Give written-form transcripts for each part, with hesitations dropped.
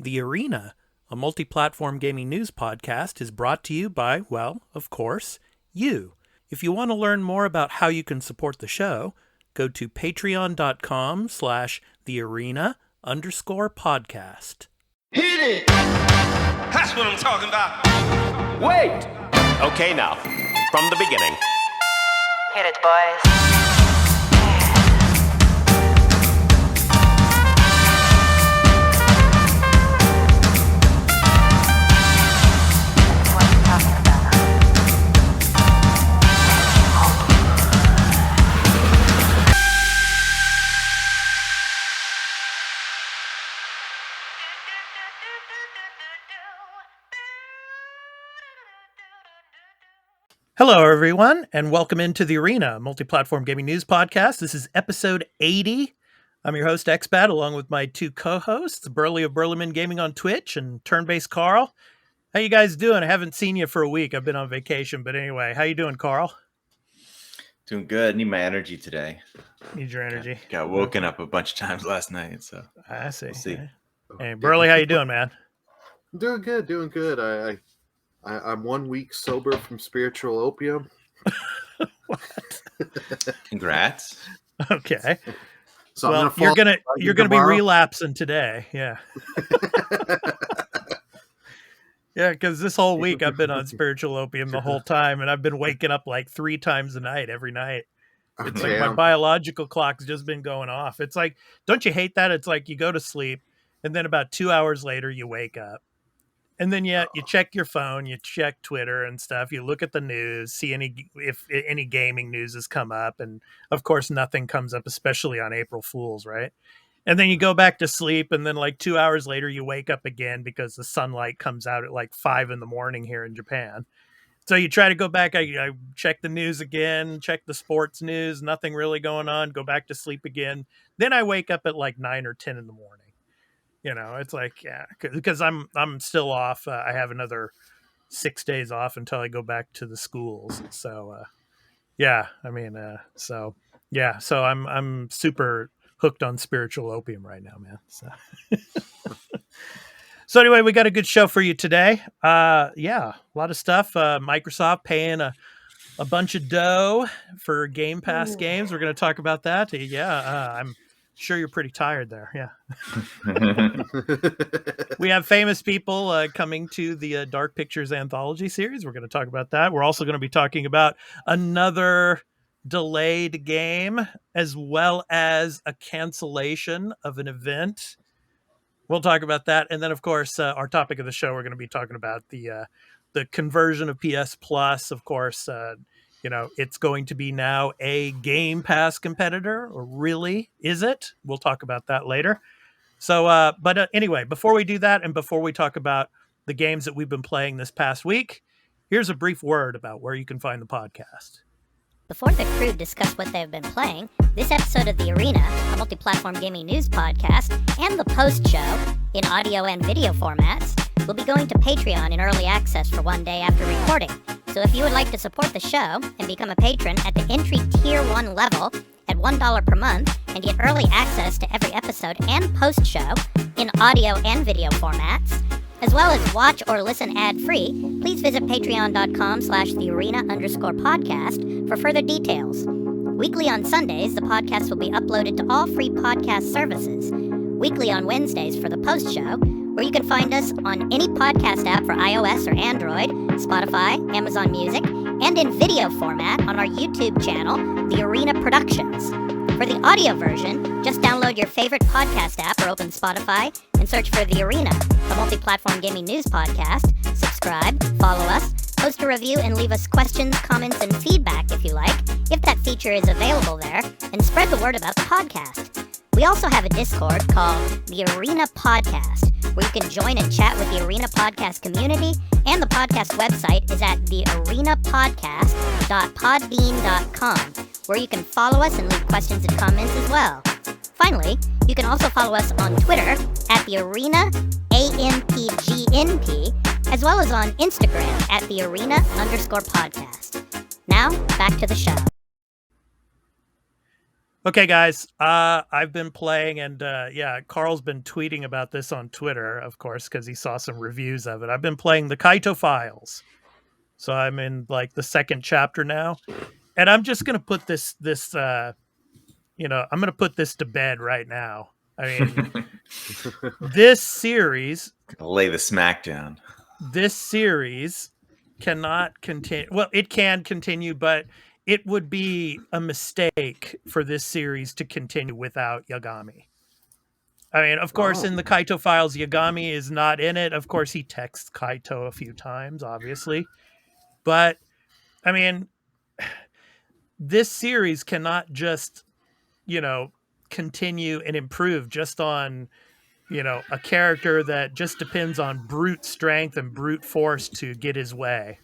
The Arena, a multi-platform gaming news podcast, is brought to you by, well, of course, you. If you want to learn more about how you can support the show, go to patreon.com/thearena_podcast. Hit it! That's what I'm talking about. Wait! Okay, now, from the beginning. Hit it, boys. Hello, everyone, and welcome into The Arena, a multi-platform gaming news podcast. This is episode 80. I'm your host, Expat, along with my two co-hosts, Burly of Burly Gaming on Twitch and Turn-Based Carl. How you guys doing? I haven't seen you for a week. I've been on vacation, but anyway, how you doing, Carl? Doing good. Need my energy today. Need your energy. Got woken up a bunch of times last night, so I see. We'll see. Hey, Burly, how you doing, man? Doing good. I'm 1 week sober from spiritual opium. What? Congrats. Okay. So well, you're gonna be relapsing today. Yeah. Yeah, because this whole week I've been on spiritual opium the whole time, and I've been waking up like 3 times a night every night. It's like my biological clock's just been going off. It's like, don't you hate that? It's like you go to sleep, and then about 2 hours later you wake up. And then you check your phone, you check Twitter and stuff. You look at the news, see if any gaming news has come up, and of course nothing comes up, especially on April Fools, right? And then you go back to sleep, and then like 2 hours later you wake up again because the sunlight comes out at like 5 a.m. here in Japan. So you try to go back. I check the news again, check the sports news, nothing really going on. Go back to sleep again. Then I wake up at like 9 or 10 in the morning. You know, it's like, yeah, because I'm still off. I have another 6 days off until I go back to the schools. So, yeah, I mean, so I'm super hooked on spiritual opium right now, man. So anyway, we got a good show for you today. Yeah, a lot of stuff. Microsoft paying a bunch of dough for Game Pass games. We're going to talk about that. Yeah, I'm sure you're pretty tired there. Yeah. We have famous people coming to the Dark Pictures anthology series. We're going to talk about that. We're also going to be talking about another delayed game, as well as a cancellation of an event. We'll talk about that. And then, of course, our topic of the show, we're going to be talking about the conversion of PS Plus. Of course, you know, it's going to be now a Game Pass competitor, or really, is it? We'll talk about that later. So, but anyway, before we do that, and before we talk about the games that we've been playing this past week, here's a brief word about where you can find the podcast. Before the crew discuss what they've been playing, this episode of The Arena, a multi-platform gaming news podcast, and the post-show, in audio and video formats, will be going to Patreon in early access for 1 day after recording. So if you would like to support the show and become a patron at the entry Tier 1 level at $1 per month and get early access to every episode and post-show in audio and video formats, as well as watch or listen ad-free, please visit patreon.com/thearena_podcast for further details. Weekly on Sundays, the podcast will be uploaded to all free podcast services. Weekly on Wednesdays for the post-show, where you can find us on any podcast app for iOS or Android, Spotify, Amazon Music, and in video format on our YouTube channel, The Arena Productions. For the audio version, just download your favorite podcast app or open Spotify and search for The Arena, a multi-platform gaming news podcast. Subscribe, follow us, post a review, and leave us questions, comments, and feedback if you like, if that feature is available there, and spread the word about the podcast. We also have a Discord called The Arena Podcast, where you can join and chat with the Arena Podcast community, and the podcast website is at thearenapodcast.podbean.com, where you can follow us and leave questions and comments as well. Finally, you can also follow us on Twitter at The Arena AMPGNP, as well as on Instagram at The Arena_podcast. Now, back to the show. Okay, guys. I've been playing, and Carl's been tweeting about this on Twitter, of course, because he saw some reviews of it. I've been playing the Kaito Files, so I'm in like the second chapter now, and I'm just gonna put I'm gonna put this to bed right now. I mean, this series Lay the smack down. Cannot continue. Well, it can continue, but it would be a mistake for this series to continue without Yagami. I mean, of course, in the Kaito Files, Yagami is not in it. Of course, he texts Kaito a few times, obviously. But, I mean, this series cannot just, continue and improve just on, a character that just depends on brute strength and brute force to get his way,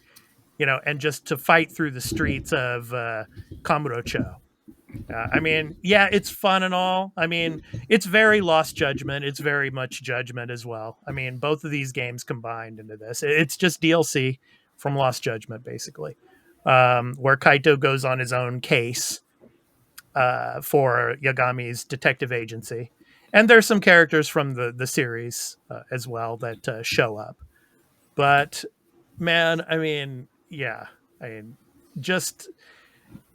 and just to fight through the streets of Kamurocho. I mean, yeah, it's fun and all. I mean, it's very Lost Judgment. It's very much Judgment as well. I mean, both of these games combined into this. It's just DLC from Lost Judgment, basically, where Kaito goes on his own case for Yagami's detective agency. And there's some characters from the series as well that show up. But, man, I mean, yeah. I mean, just...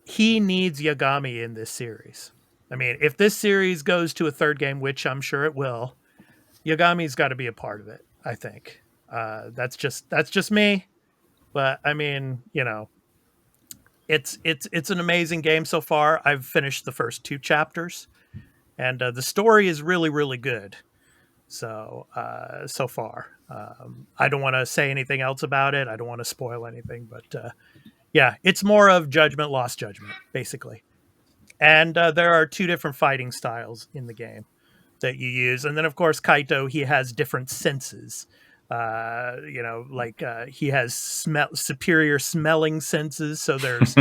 he needs Yagami in this series. I mean, if this series goes to a third game, which I'm sure it will, Yagami's got to be a part of it, I think. That's just me. But I mean, it's an amazing game so far. I've finished the first 2 chapters, and the story is really, really good. So far, I don't want to say anything else about it. I don't want to spoil anything, but yeah, it's more of Judgment, Lost Judgment, basically. And there are 2 different fighting styles in the game that you use. And then, of course, Kaito, he has different senses. He has superior smelling senses. So there's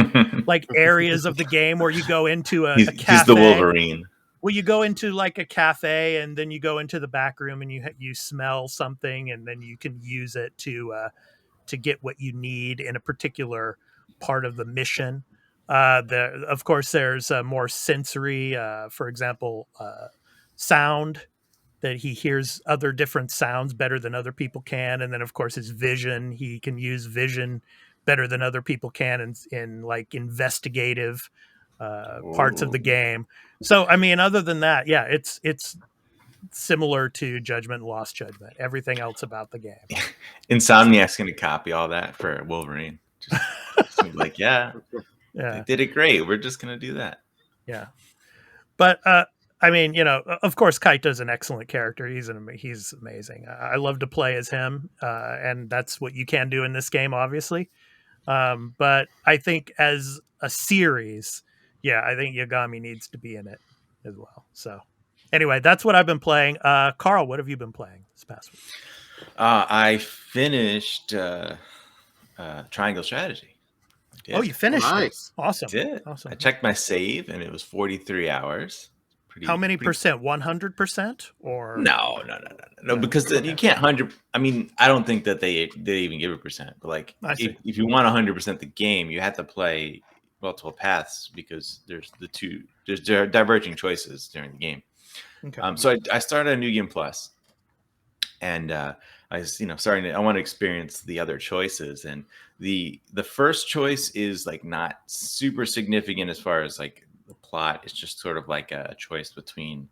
like areas of the game where you go into a cafe. He's the Wolverine. Well, you go into like a cafe, and then you go into the back room, and you smell something, and then you can use it to get what you need in a particular part of the mission. Of course, there's more sensory, for example, sound, that he hears other different sounds better than other people can. And then, of course, his vision, he can use vision better than other people can in like investigative parts of the game. So, I mean, other than that, yeah, it's similar to Judgment and Lost Judgment. Everything else about the game. Insomniac's going to copy all that for Wolverine. Just like, yeah, they did it great. We're just going to do that. Yeah. But, I mean, of course, Kaito's an excellent character. He's amazing. I love to play as him, and that's what you can do in this game, obviously. But I think as a series, yeah, I think Yagami needs to be in it as well. So anyway, that's what I've been playing. Carl, what have you been playing this past week? I finished Triangle Strategy. Oh, you finished it? Nice. Awesome. Did. Awesome. I checked my save, and it was 43 hours. How many percent? 100% or no? Because you can't 100. I mean, I don't think that they even give a percent. But like, if you want 100% the game, you have to play multiple paths because there's diverging choices during the game. Okay. So I started a New Game Plus, and I was I want to experience the other choices, and the first choice is like not super significant as far as like the plot. It's just sort of like a choice between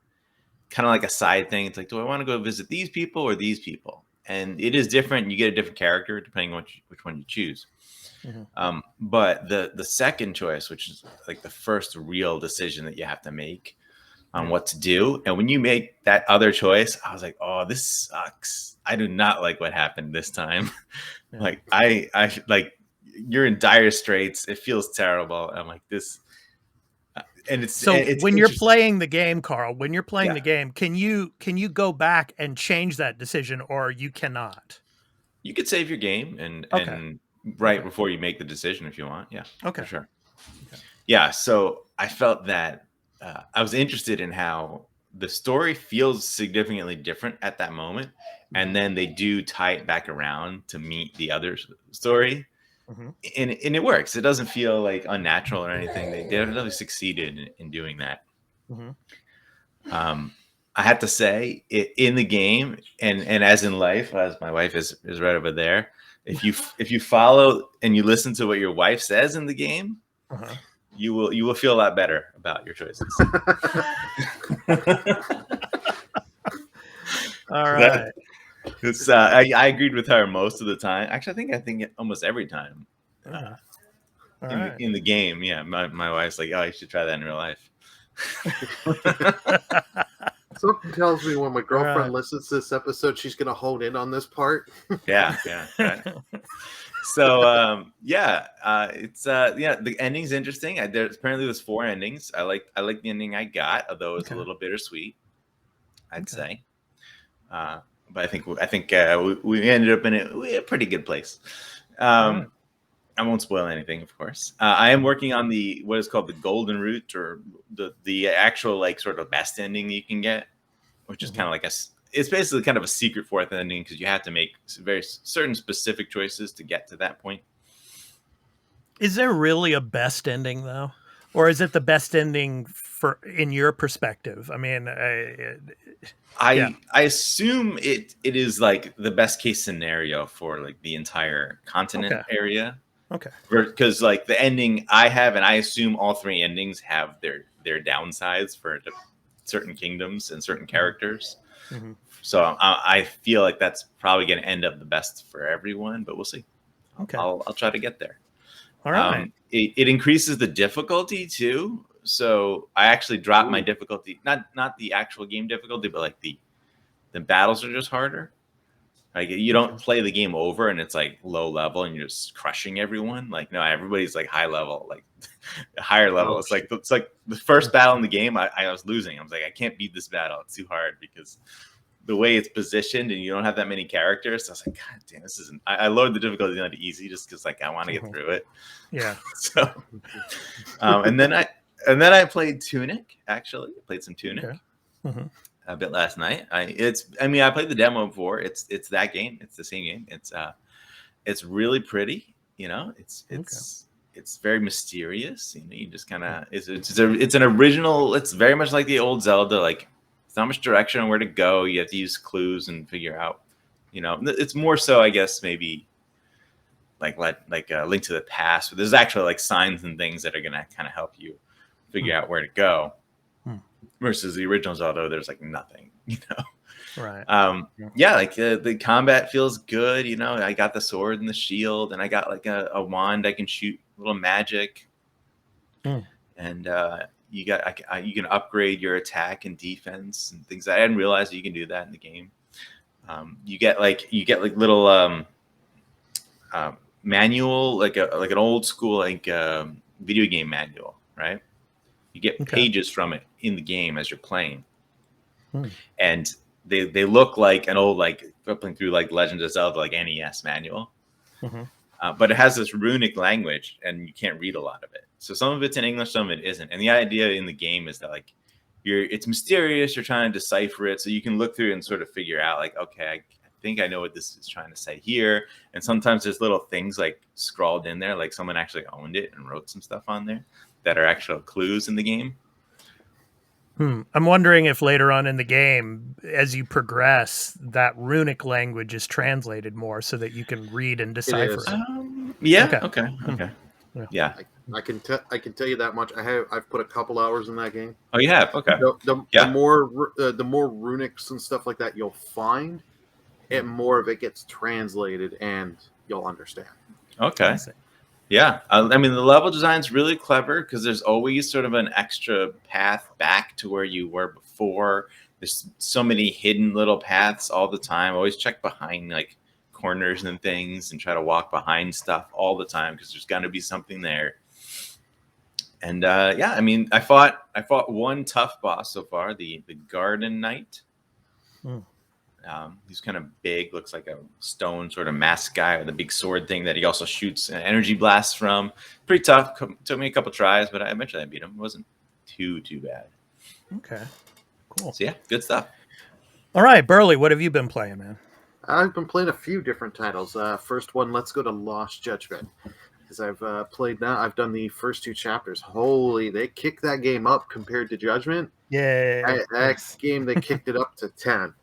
kind of like a side thing. It's like, do I want to go visit these people or these people? And it is different. You get a different character depending on which one you choose. Mm-hmm. But the second choice, which is like the first real decision that you have to make on what to do. And when you make that other choice, I was like, oh, this sucks. I do not like what happened this time. Yeah. Like I like, you're in dire straits. It feels terrible. I'm like this. And it's when you're playing the game, Carl, when you're playing the game, can you go back and change that decision, or you cannot? You could save your game and before you make the decision if you want. Yeah. Okay. For sure. Okay. Yeah. So I felt that I was interested in how the story feels significantly different at that moment. And then they do tie it back around to meet the other story. Mm-hmm. And it works. It doesn't feel like unnatural or anything. They definitely succeeded in doing that. I have to say, in the game and as in life, as my wife is right over there, if you follow and you listen to what your wife says in the game, you will feel a lot better about your choices. All right. It's I agreed with her most of the time. Actually, I think almost every time. In the game, yeah. My wife's like, "Oh, you should try that in real life." Something tells me when my girlfriend listens to this episode, she's going to hone in on this part. Yeah. Right. So it's the ending's interesting. Apparently there's 4 endings. I like the ending I got, although it's a little bittersweet, I'd say. But I think we ended up in a pretty good place. I won't spoil anything, of course. I am working on what is called the golden route, or the actual like sort of best ending you can get, which is kind of like it's basically kind of a secret 4th ending because you have to make very certain specific choices to get to that point. Is there really a best ending though, or is it the best ending in your perspective? I mean, I assume it is like the best case scenario for like the entire continent area. Okay. Because like the ending I have, and I assume all 3 endings have their downsides for certain kingdoms and certain characters. So I feel like that's probably going to end up the best for everyone, but we'll see. Okay. I'll try to get there. All right. It increases the difficulty too. So I actually dropped my difficulty, not the actual game difficulty, but like the battles are just harder. Like you don't play the game over and it's like low level and you're just crushing everyone. Like no, everybody's like high level, like higher level. It's like the first battle in the game I was losing. I was like, I can't beat this battle. It's too hard because the way it's positioned and you don't have that many characters. So I was like, God damn, this isn't. I lowered the difficulty down to easy just because like I want to get through it. Yeah. So, and then I played Tunic. Actually, I played some Tunic. Okay. A bit last night. I played the demo before. It's that game. It's the same game. It's really pretty. You know, it's very mysterious. You know, you just kind of it's an original. It's very much like the old Zelda. Like it's not much direction on where to go. You have to use clues and figure out. You know, it's more so I guess maybe like a Link to the Past. But there's actually like signs and things that are gonna kind of help you figure out where to go. Versus the original Zelda, there's like nothing, you know. Right. Like the combat feels good. You know, I got the sword and the shield, and I got like a wand I can shoot little magic. And you can upgrade your attack and defense and things. I didn't realize you can do that in the game. You get like little manual, like an old school video game manual, right? You get pages from it in the game as you're playing. And they look like an old, like flipping through like Legend of Zelda, like NES manual. But it has this runic language and you can't read a lot of it. So some of it's in English, some of it isn't. And the idea in the game is that like it's mysterious. You're trying to decipher it. So you can look through and sort of figure out like, okay, I think I know what this is trying to say here. And sometimes there's little things like scrawled in there, like someone actually owned it and wrote some stuff on there that are actual clues in the game. I'm wondering if later on in the game, as you progress, that runic language is translated more so that you can read and decipher it. Yeah. Okay. Yeah. I can tell you that much. I've put a couple hours in that game. Oh, you have? Okay. The more runics and stuff like that you'll find, and more of it gets translated, and you'll understand. Okay. Yeah, I mean, the level design's really clever because there's always sort of an extra path back to where you were before. There's so many hidden little paths all the time. Always check behind like corners and things and try to walk behind stuff all the time because there's going to be something there. And I mean, I fought one tough boss so far, the Garden Knight. He's kind of big, looks like a stone sort of masked guy with a big sword thing that he also shoots an energy blast from. Pretty tough. Took me a couple tries, but eventually I beat him. It wasn't too bad. Okay, cool. So yeah, good stuff. All right, Burly, what have you been playing, man? I've been playing a few different titles. First one, let's go to Lost Judgment. because I've played now. I've done the first 2 chapters. Holy, they kicked that game up compared to Judgment. Yeah. That game, they kicked it up to 10.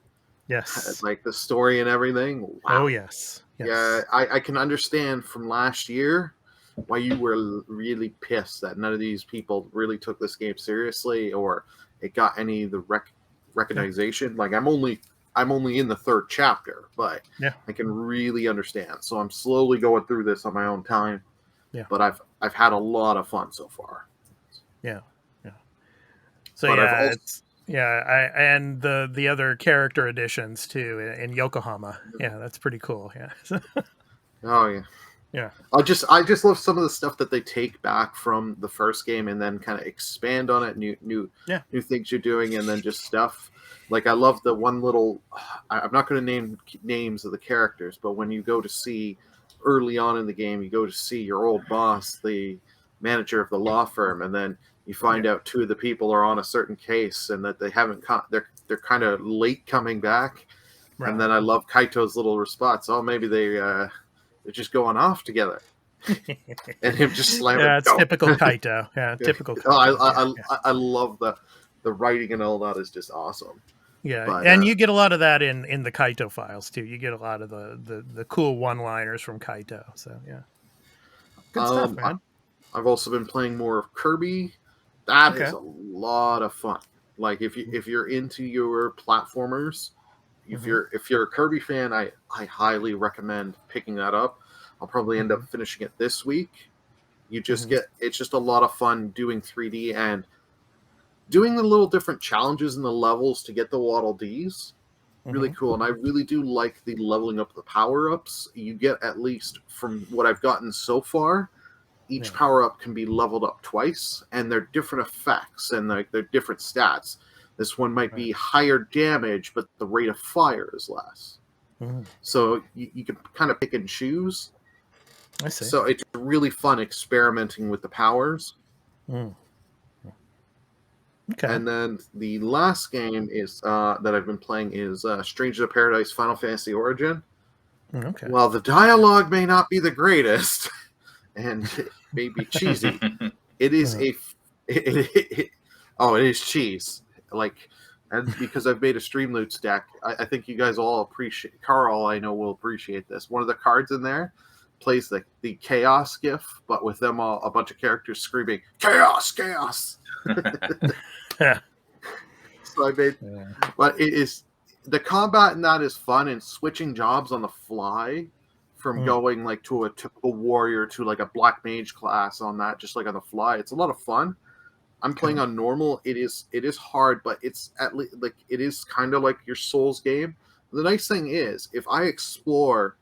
Yes. Like the story and everything. Wow. Oh, yes. Yeah, I can understand from last year why you were really pissed that none of these people really took this game seriously, or it got any of the recognition. Like I'm only in the 3rd chapter, but I can really understand. So I'm slowly going through this on my own time. Yeah. But I've had a lot of fun so far. Yeah. So but and the other character additions too in Yokohama. Yeah, that's pretty cool. Yeah. Oh yeah. Yeah. I just love some of the stuff that they take back from the first game and then kind of expand on it, new things you're doing, and then just stuff. Like I love the one little. I'm not going to name names of the characters, but when you go to see early on in the game, you go to see your old boss, the manager of the law firm, and then you find out 2 of the people are on a certain case and that they haven't. They're kind of late coming back, and then I love Kaito's little response. Oh, maybe they're just going off together, and him just slamming. Yeah, it's typical Kaito. Yeah, typical. Kaito. I love the writing and all that is just awesome. Yeah, but, and you get a lot of that in the Kaito Files too. You get a lot of the cool one-liners from Kaito. So yeah, good stuff, man. I've also been playing more of Kirby. That is a lot of fun. Like if you're into your platformers, if you're a Kirby fan, I highly recommend picking that up. I'll probably end up finishing it this week. You just it's just a lot of fun doing 3D and doing the little different challenges in the levels to get the Waddle Dees. Really cool. And I really do like the leveling up the power-ups. You get, at least from what I've gotten so far, each power-up can be leveled up twice, and they're different effects, and they're different stats. This one might be higher damage, but the rate of fire is less. So you can kind of pick and choose. I see. So it's really fun experimenting with the powers. Okay. And then the last game is that I've been playing is Strangers of Paradise Final Fantasy Origin. Okay. Well, the dialogue may not be the greatest, and it may be cheesy. It is it is cheese. Like, and because I've made a Streamloots deck, I think you guys all appreciate. Carl, I know, will appreciate this. One of the cards in there plays the chaos gif, but with them all, a bunch of characters screaming chaos, chaos. So I made, but it is the combat in that is fun, and switching jobs on the fly from going like to a typical warrior to like a black mage class on that, just like on the fly. It's a lot of fun. I'm playing on normal. It is hard, but it's at least like it is kind of like your Souls game. The nice thing is, if I explore,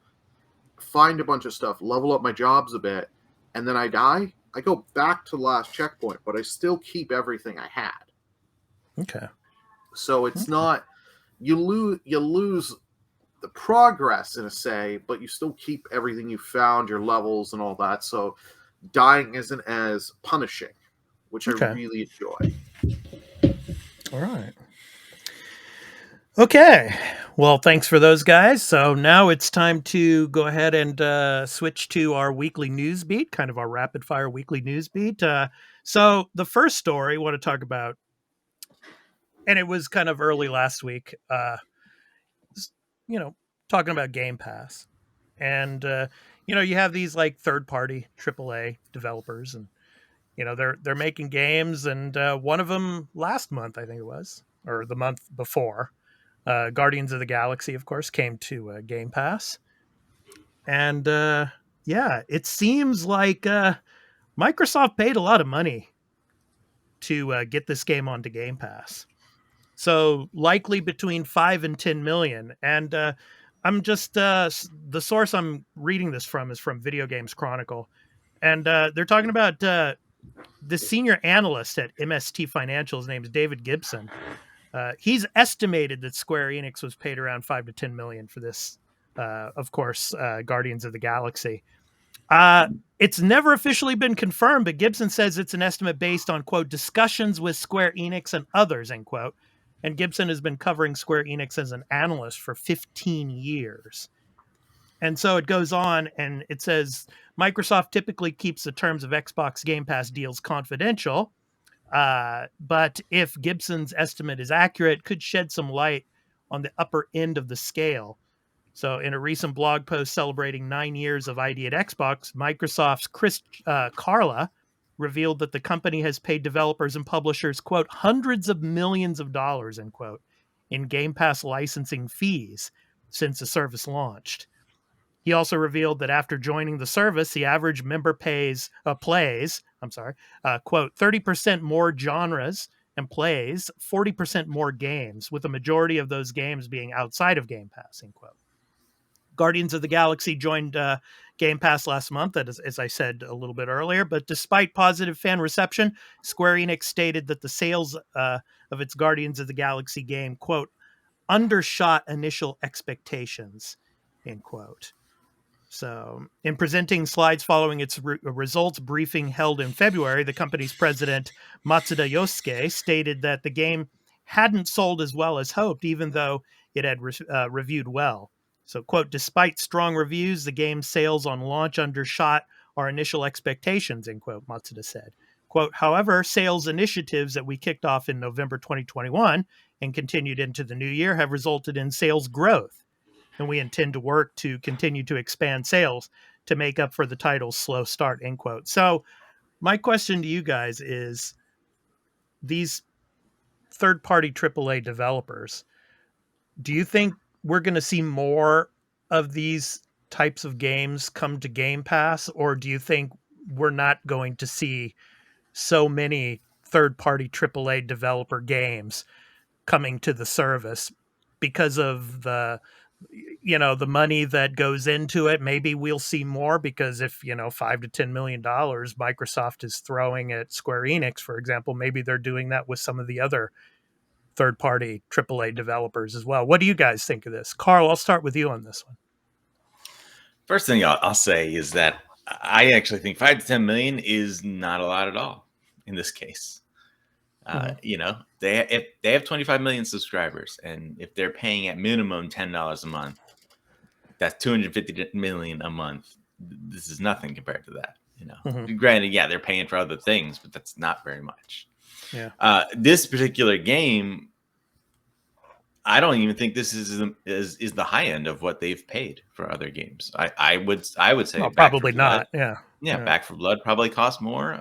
find a bunch of stuff, level up my jobs a bit, and then I die, I go back to the last checkpoint, but I still keep everything I had. Okay. So it's not you lose the progress in a say, but you still keep everything you found, your levels and all that. So dying isn't as punishing, which I really enjoy. All right. Okay. Well, thanks for those guys. So now it's time to go ahead and switch to our weekly news beat, kind of our rapid fire weekly news beat. So the first story I want to talk about, and it was kind of early last week, talking about Game Pass. And, you have these like third-party AAA developers, and, they're making games. And one of them last month, I think it was, or the month before, Guardians of the Galaxy, of course, came to Game Pass. And, it seems like Microsoft paid a lot of money to get this game onto Game Pass. So likely between 5 and 10 million. And I'm just the source I'm reading this from is from Video Games Chronicle. And they're talking about the senior analyst at MST Financial. His name is David Gibson. He's estimated that Square Enix was paid around 5 to 10 million for this, of course, Guardians of the Galaxy. It's never officially been confirmed, but Gibson says it's an estimate based on, quote, discussions with Square Enix and others, end quote. And Gibson has been covering Square Enix as an analyst for 15 years. And so it goes on and it says Microsoft typically keeps the terms of Xbox Game Pass deals confidential. But if Gibson's estimate is accurate, could shed some light on the upper end of the scale. So in a recent blog post celebrating 9 years of ID at Xbox, Microsoft's Chris Carla revealed that the company has paid developers and publishers, quote, hundreds of millions of dollars, end quote, in Game Pass licensing fees since the service launched. He also revealed that after joining the service, the average member plays, quote, 30% more genres and plays 40% more games, with the majority of those games being outside of Game Pass, end quote. Guardians of the Galaxy joined Game Pass last month, as I said a little bit earlier, but despite positive fan reception, Square Enix stated that the sales of its Guardians of the Galaxy game, quote, undershot initial expectations, end quote. So, in presenting slides following its results briefing held in February, the company's president, Matsuda Yosuke, stated that the game hadn't sold as well as hoped, even though it had reviewed well. So, quote, despite strong reviews, the game's sales on launch undershot our initial expectations, end quote, Matsuda said. Quote, however, sales initiatives that we kicked off in November 2021 and continued into the new year have resulted in sales growth. And we intend to work to continue to expand sales to make up for the title's slow start, end quote. So my question to you guys is, these third-party AAA developers, do you think we're going to see more of these types of games come to Game Pass, or do you think we're not going to see so many third-party AAA developer games coming to the service because of the money that goes into it? Maybe we'll see more because if, $5 to $10 million Microsoft is throwing at Square Enix, for example, maybe they're doing that with some of the other third-party AAA developers as well. What do you guys think of this? Carl, I'll start with you on this one. First thing I'll say is that I actually think 5 to 10 million is not a lot at all in this case. If they have 25 million subscribers, and if they're paying at minimum $10 a month, that's 250 million a month. This is nothing compared to that. Granted, yeah, they're paying for other things, but that's not very much. Yeah. This particular game, I don't even think this is the high end of what they've paid for other games. I would say probably not. Yeah. Back 4 Blood probably cost more.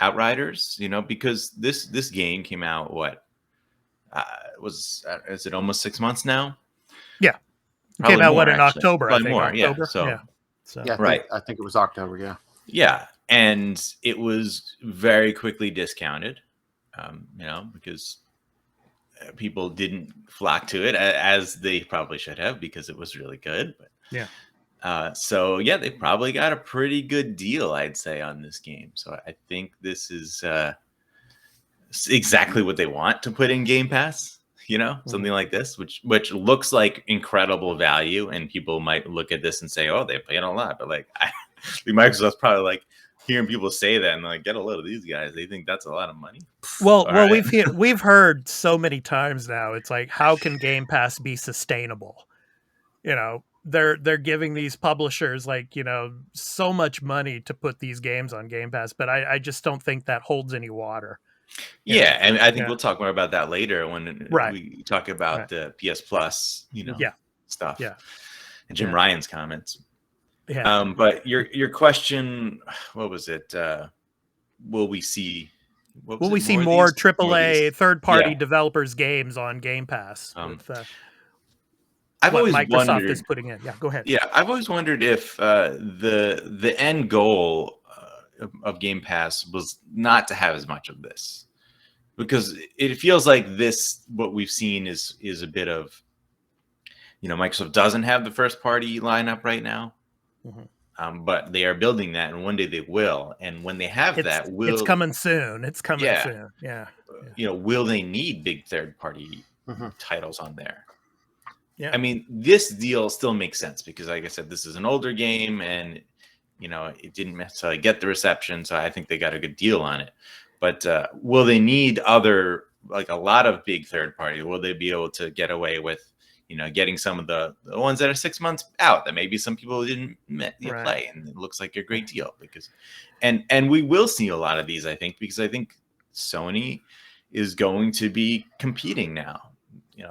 Outriders, because this game came out is it almost 6 months now? Yeah, it came out in October? Probably I think more. October. Yeah. Right. I think it was October. Yeah. Yeah, and it was very quickly discounted, because people didn't flock to it as they probably should have, because it was really good. But yeah. So yeah, they probably got a pretty good deal, I'd say, on this game. So I think this is exactly what they want to put in Game Pass. Something like this, which looks like incredible value, and people might look at this and say, "Oh, they're paying a lot." But Microsoft's probably like hearing people say that and like, get a load of these guys. They think that's a lot of money. Well, we've heard so many times now. It's like, how can Game Pass be sustainable? They're giving these publishers so much money to put these games on Game Pass, but I just don't think that holds any water. Yeah, and I think we'll talk more about that later when we talk about the PS Plus, stuff. Yeah, and Jim Ryan's comments. Yeah. But your question, what was it? Will we see more AAA third-party developers games on Game Pass? I've always Microsoft wondered, is putting in. Yeah, go ahead. Yeah, I've always wondered if the end goal of Game Pass was not to have as much of this, because it feels like what we've seen is a bit of, Microsoft doesn't have the first party lineup right now, but they are building that, and one day they will. And when they have it's coming soon. It's coming soon. Yeah. Will they need big third party titles on there? Yeah. I mean, this deal still makes sense because, like I said, this is an older game, and it didn't necessarily get the reception, so I think they got a good deal on it. But will they need a lot of big third party? Will they be able to get away with, getting some of the ones that are 6 months out that maybe some people didn't Right. play, and it looks like a great deal because, and we will see a lot of these, I think, because I think Sony is going to be competing now.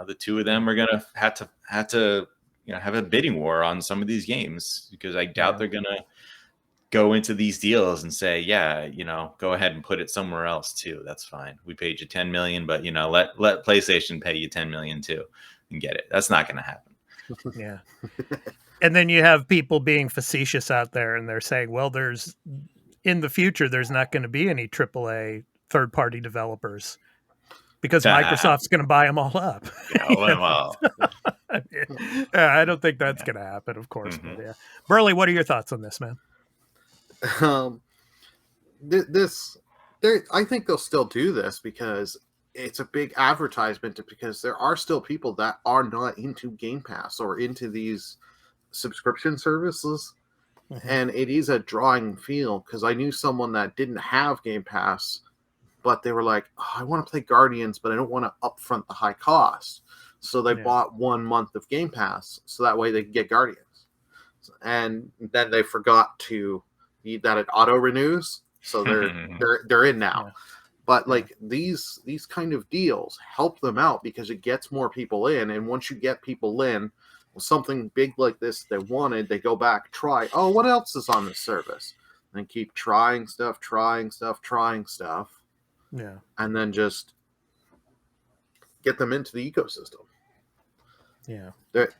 The two of them are gonna have to have a bidding war on some of these games, because I doubt they're gonna go into these deals and say, go ahead and put it somewhere else too. That's fine. We paid you 10 million, but let PlayStation pay you 10 million too and get it. That's not going to happen. Yeah. And then you have people being facetious out there, and they're saying, well, in the future, there's not going to be any AAA third-party developers because Microsoft's going to buy them all up. Well, I don't think that's going to happen, of course. Mm-hmm. But yeah. Burly, what are your thoughts on this, man? I think they'll still do this because it's a big advertisement, because there are still people that are not into Game Pass or into these subscription services. Mm-hmm. And it is a drawing field, because I knew someone that didn't have Game Pass, but they were like, I want to play Guardians, but I don't want to upfront the high cost. So they bought 1 month of Game Pass, so that way they could get Guardians. And then they forgot to need that it auto renews, so they're in now. Yeah. But like these kind of deals help them out because it gets more people in, and once you get people in, something big like this they wanted, they go back, try, what else is on this service, and keep trying stuff, and then just get them into the ecosystem. Yeah,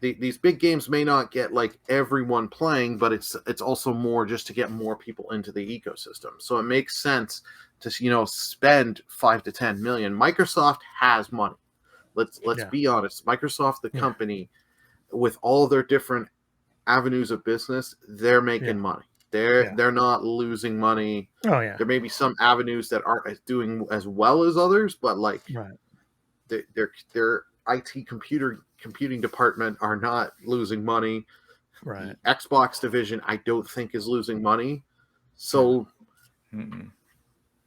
these big games may not get like everyone playing, but it's also more just to get more people into the ecosystem. So it makes sense to spend 5 to 10 million. Microsoft has money. Let's be honest. Microsoft, the company, with all their different avenues of business, they're making money. They're not losing money. Oh yeah. There may be some avenues that aren't doing as well as others, but like their IT computing department are not losing money. Right. The Xbox division, I don't think, is losing money. So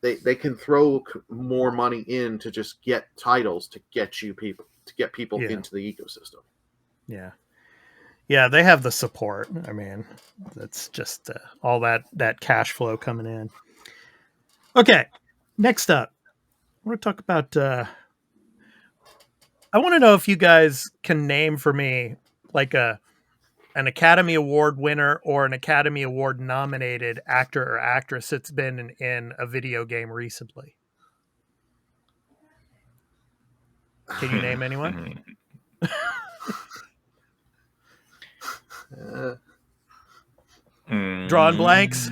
they can throw more money in to just get titles to get people into the ecosystem. Yeah. Yeah, they have the support. I mean, that's just all that cash flow coming in. Okay, next up, I want to talk about I want to know if you guys can name for me like an Academy Award winner or an Academy Award nominated actor or actress that's been in a video game recently. Can you name anyone? Drawing blanks?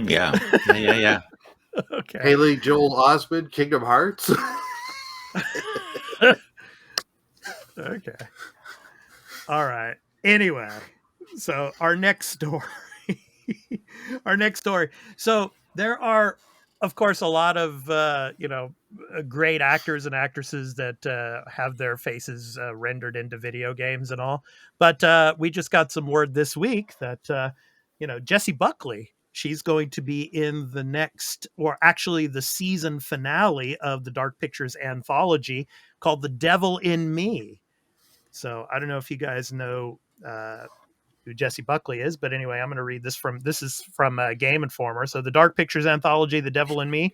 Yeah. Okay. Haley Joel Osment, Kingdom Hearts. Okay. All right. Anyway, so our next story. So there are, of course, a lot of great actors and actresses that have their faces rendered into video games and all. But we just got some word this week that Jessie Buckley, she's going to be in the next, or actually the season finale of the Dark Pictures anthology called The Devil in Me. So I don't know if you guys know who Jessie Buckley is, but anyway, I'm going to read this from Game Informer. So the Dark Pictures anthology, The Devil in Me,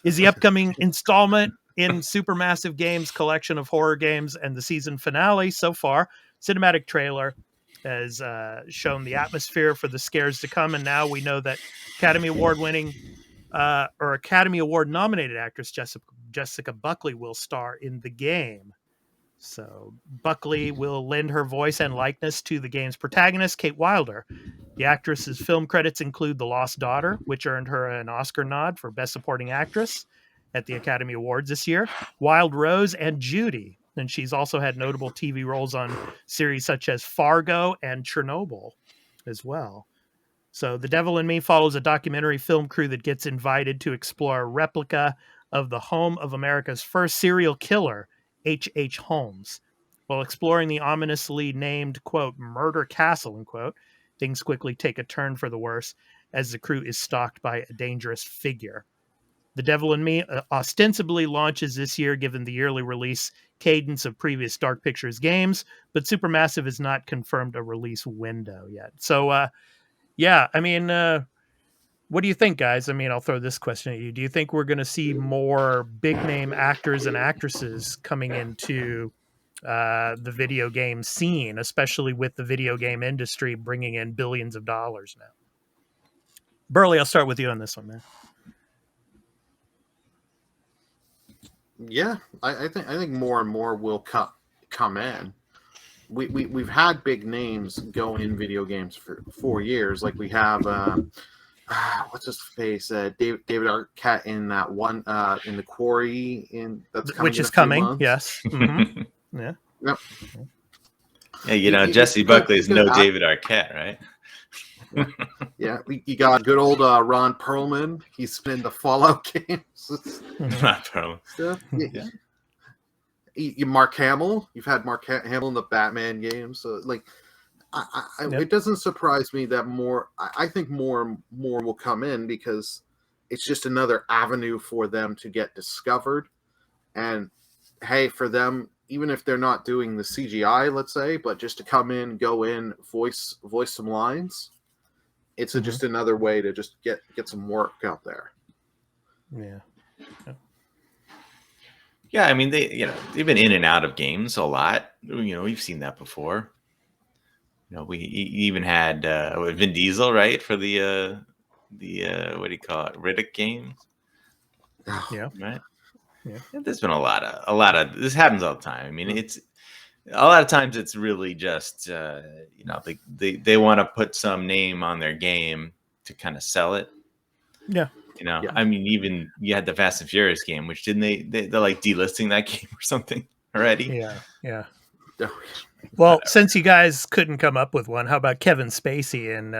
is the upcoming installment in Supermassive Games' collection of horror games, and the season finale so far. Cinematic trailer has shown the atmosphere for the scares to come, and now we know that Academy Award winning or Academy Award nominated actress Jessica Buckley will star in the game. So Buckley will lend her voice and likeness to the game's protagonist, Kate Wilder. The actress's film credits include The Lost Daughter, which earned her an Oscar nod for Best Supporting Actress at the Academy Awards this year, Wild Rose, and Judy. And she's also had notable TV roles on series such as Fargo and Chernobyl as well. So The Devil in Me follows a documentary film crew that gets invited to explore a replica of the home of America's first serial killer, H.H. Holmes. While exploring the ominously named, quote, murder castle, unquote, things quickly take a turn for the worse as the crew is stalked by a dangerous figure. The Devil in Me ostensibly launches this year, given the yearly release cadence of previous Dark Pictures games, but Supermassive has not confirmed a release window yet. So, yeah, I mean, what do you think, guys? I mean, I'll throw this question at you. Do you think we're going to see more big-name actors and actresses coming into the video game scene, especially with the video game industry bringing in billions of dollars now? Burly, I'll start with you on this one, man. Yeah, I think more and more will come in. We've had big names go in video games for 4 years. Like we have what's his face, David Arquette in that one in The Quarry that's coming, which is coming. months. Yes. Mm-hmm. Yeah. Yep. Yeah, you know, Jesse Buckley's no David Arquette, right? Yeah, you got good old Ron Perlman. He's been in the Fallout games. Ron Perlman. Stuff. Yeah. Mark Hamill. You've had Mark Hamill in the Batman games. So, like, it doesn't surprise me that more. I think more and more will come in because it's just another avenue for them to get discovered. And hey, for them, even if they're not doing the CGI, let's say, but just to come in, go in, voice some lines. It's just another way to just get some work out there. Yeah. Yeah, I mean they've been in and out of games a lot. You know, we've seen that before. You know, we even had Vin Diesel, right, for the what do you call it, Riddick games. Yeah. Right. Yeah. There's been a lot of this happens all the time. I mean, it's a lot of times it's really just you know, they want to put some name on their game to kind of sell it. Yeah. You know, I mean, even you had the Fast and Furious game, which they're like delisting that game or something already. Yeah. Yeah. Well, since you guys couldn't come up with one, how about Kevin Spacey and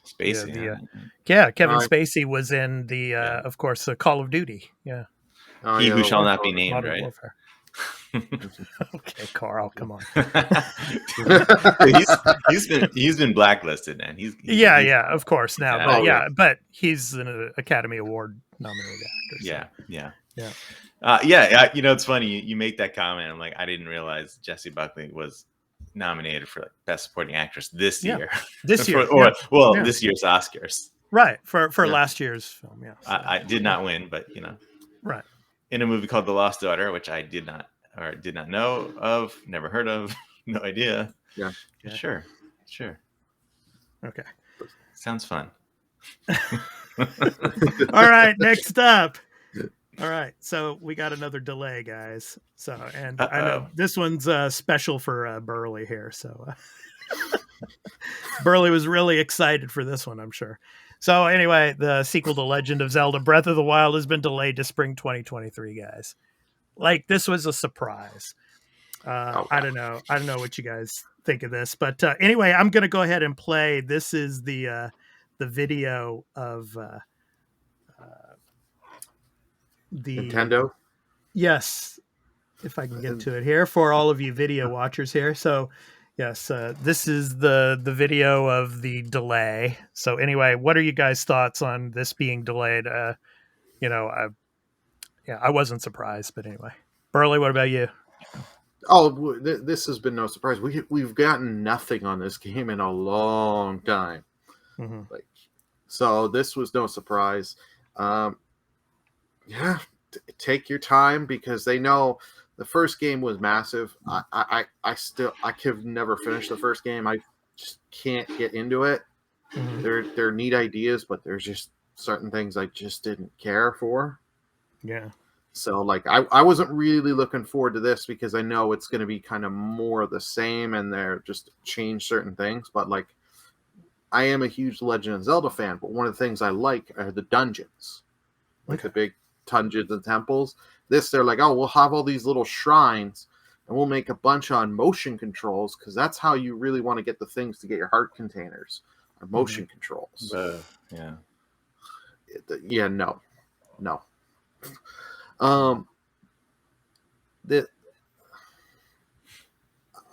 Spacey? Kevin Spacey was in the of course, the Call of Duty. Yeah. He who shall not be named, Modern right? Warfare. Okay, Carl, come on. he's been blacklisted, man. He's of course now, but he's an Academy Award nominated actor. So. Yeah. You know, it's funny you make that comment. I'm like, I didn't realize Jessie Buckley was nominated for Best Supporting Actress this year. This year, this year's Oscars. Right for last year's film. Yes, I did not win, but you know, right. In a movie called The Lost Daughter, which I did not know of, never heard of, no idea. Yeah. Sure. Okay. Sounds fun. All right, next up. All right, so we got another delay, guys. So, and I know this one's special for Burly here. So, Burly was really excited for this one, I'm sure. So anyway, the sequel to Legend of Zelda Breath of the Wild has been delayed to spring 2023, guys. Like, this was a surprise. I don't know what you guys think of this, but anyway, I'm going to go ahead and play. This is the video of the Nintendo. Yes, if I can get to it here for all of you video watchers here. So yes, this is the video of the delay. So anyway, what are you guys' thoughts on this being delayed? You know, I wasn't surprised, but anyway. Burly, what about you? Oh, this has been no surprise. We've gotten nothing on this game in a long time. Mm-hmm. So this was no surprise. Take your time because they know the first game was massive. I could never finish the first game. I just can't get into it. Mm-hmm. They're neat ideas, but there's just certain things I just didn't care for. Yeah. So like I wasn't really looking forward to this because I know it's going to be kind of more of the same and they're just change certain things. But like I am a huge Legend of Zelda fan, but one of the things I like are the dungeons, like the big dungeons and temples. They're like, oh, we'll have all these little shrines and we'll make a bunch on motion controls because that's how you really want to get the things to get your heart containers are motion controls. No.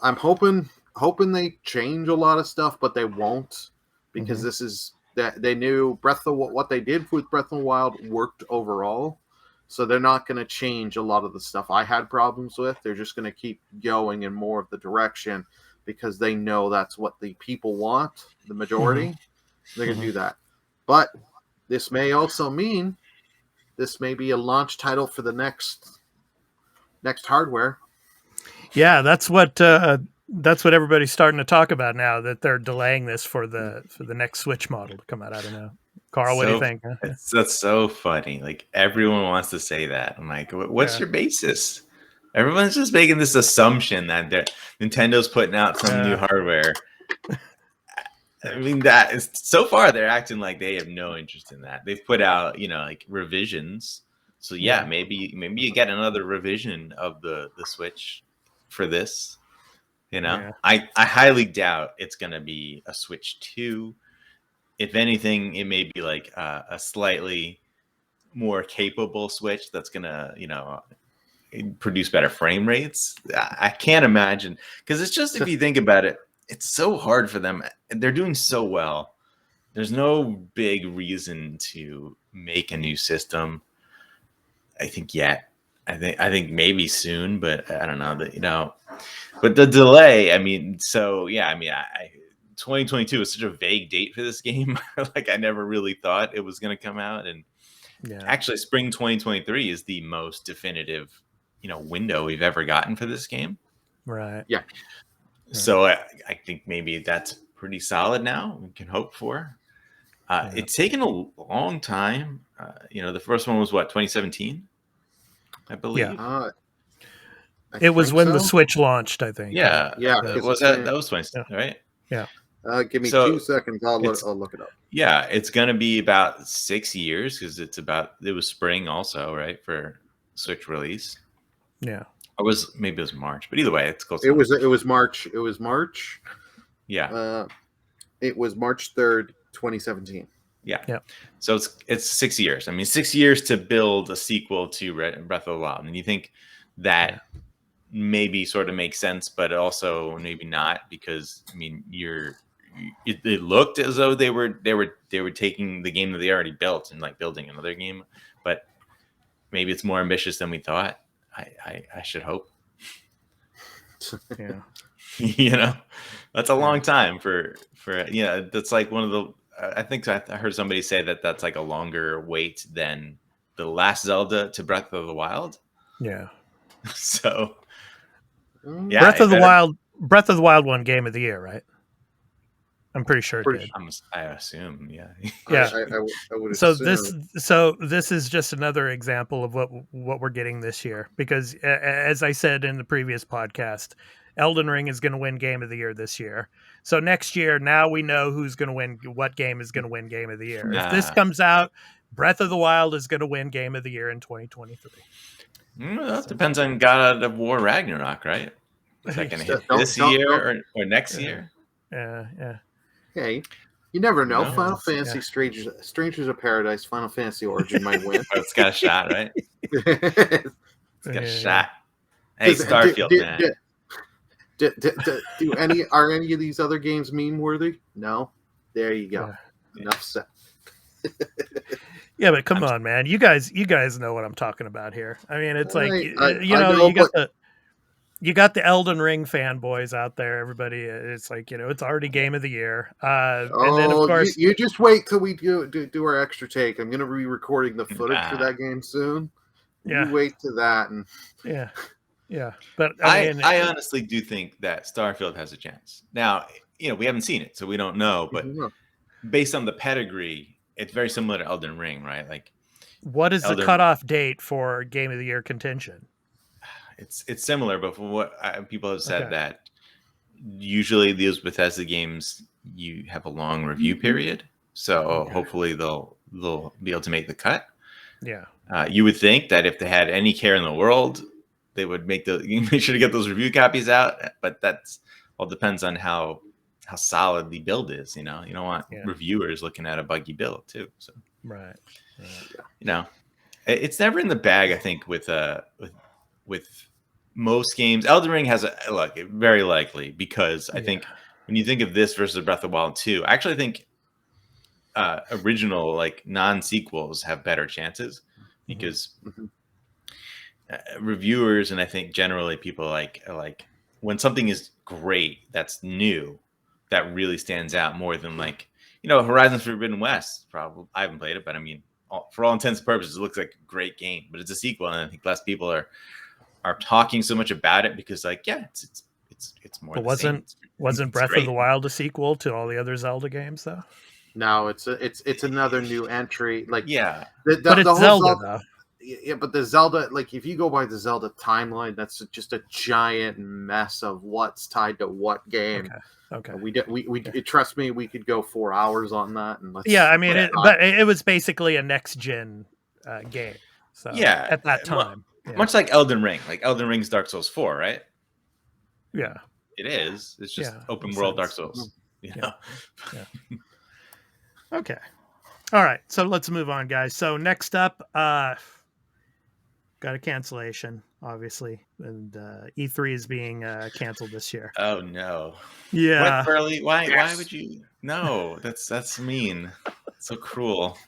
I'm hoping they change a lot of stuff, but they won't because this is that they knew what they did with Breath of the Wild worked overall. So they're not going to change a lot of the stuff I had problems with. They're just going to keep going in more of the direction because they know that's what the people want, the majority. They're going to do that. But this may also mean this may be a launch title for the next hardware. Yeah, that's what everybody's starting to talk about now, that they're delaying this for the next Switch model to come out. I don't know. Carl, what do you think? That's so funny. Like, everyone wants to say that. I'm like, what's your basis? Everyone's just making this assumption that Nintendo's putting out some new hardware. I mean, that is, so far they're acting like they have no interest in that. They've put out, like, revisions. So maybe you get another revision of the Switch for this. I highly doubt it's going to be a Switch 2. If anything, it may be like a slightly more capable Switch that's going to, produce better frame rates. I can't imagine, because it's just, if you think about it, it's so hard for them. They're doing so well. There's no big reason to make a new system, I think, yet. I think maybe soon, but I don't know. But the delay, 2022 is such a vague date for this game. Like, I never really thought it was going to come out, and actually spring 2023 is the most definitive window we've ever gotten for this game. Right. Yeah. So I think maybe that's pretty solid now. We can hope for. It's taken a long time. The first one was 2017, I believe. Yeah. It was when the Switch launched, I think. Yeah. That was 2017, right? Yeah. Give me 2 seconds. I'll look it up. Yeah, it's going to be about 6 years, because it was spring also, right, for Switch release. Yeah. Maybe it was March, but either way, it's close. It was March. It was March. Yeah. It was March 3rd, 2017. Yeah. So it's 6 years. 6 years to build a sequel to Breath of the Wild, and you think that maybe sort of makes sense, but also maybe not, because it looked as though they were taking the game that they already built and like building another game, but maybe it's more ambitious than we thought. I should hope. Yeah. That's a long time for that's like one of the, I think I heard somebody say that's like a longer wait than the last Zelda to Breath of the Wild. Yeah. So Breath of the Wild won Game of the Year, right? I'm pretty sure it did. I assume, yeah. I would so assume. This is just another example of what we're getting this year, because as I said in the previous podcast, Elden Ring is going to win Game of the Year this year. So next year, now we know who's going to win, what game is going to win Game of the Year. If this comes out, Breath of the Wild is going to win Game of the Year in 2023. That depends on God of War Ragnarok, right? Is that going to hit this year or next year? Yeah. Hey, you never know. Final Fantasy, Strangers of Paradise, Final Fantasy Origin might win. It's got a shot, right? It's got a shot. Hey, Starfield, man. Are any of these other games meme worthy? No. There you go. Enough said. Yeah, but come on, man. You guys know what I'm talking about here. It's like you got the Elden Ring fanboys out there. Everybody, it's like, it's already Game of the Year. And then of course, you just wait till we do our extra take. I'm going to be recording the footage for that game soon. You wait to that, and yeah. But I honestly do think that Starfield has a chance. Now, we haven't seen it, so we don't know. But based on the pedigree, it's very similar to Elden Ring, right? Like, what is the cutoff date for Game of the Year contention? It's similar, but from what people have said, that usually these Bethesda games, you have a long review period, so hopefully they'll be able to make the cut. Yeah, you would think that if they had any care in the world, they would make sure to get those review copies out. But that's all depends on how solid the build is. You don't want reviewers looking at a buggy build too. So right. It's never in the bag. I think with most games, Elden Ring has very likely, because I think when you think of this versus Breath of the Wild 2, I actually think original, like, non-sequels have better chances, because reviewers, and I think generally people like when something is great that's new, that really stands out more than like, Horizon Forbidden West. Probably I haven't played it, but I mean, for all intents and purposes, it looks like a great game, but it's a sequel, and I think less people are talking so much about it because, like, yeah, it's more. But wasn't Breath of the Wild a sequel to all the other Zelda games though? No, it's another new entry. Like, yeah, but it's Zelda though. Yeah, but the Zelda, like, if you go by the Zelda timeline, that's just a giant mess of what's tied to what game. Okay. We trust me, we could go 4 hours on that. And I mean, but it was basically a next gen game. So yeah, at that time, much like Elden Ring. Like Elden Ring's Dark Souls 4, right? Yeah, it is. It's just open world Dark Souls. Yeah. Okay. All right. So let's move on, guys. So next up, got a cancellation, obviously, and E3 is being canceled this year. Oh no! Yeah, what, Burly? Why would you? No, that's mean. So cruel.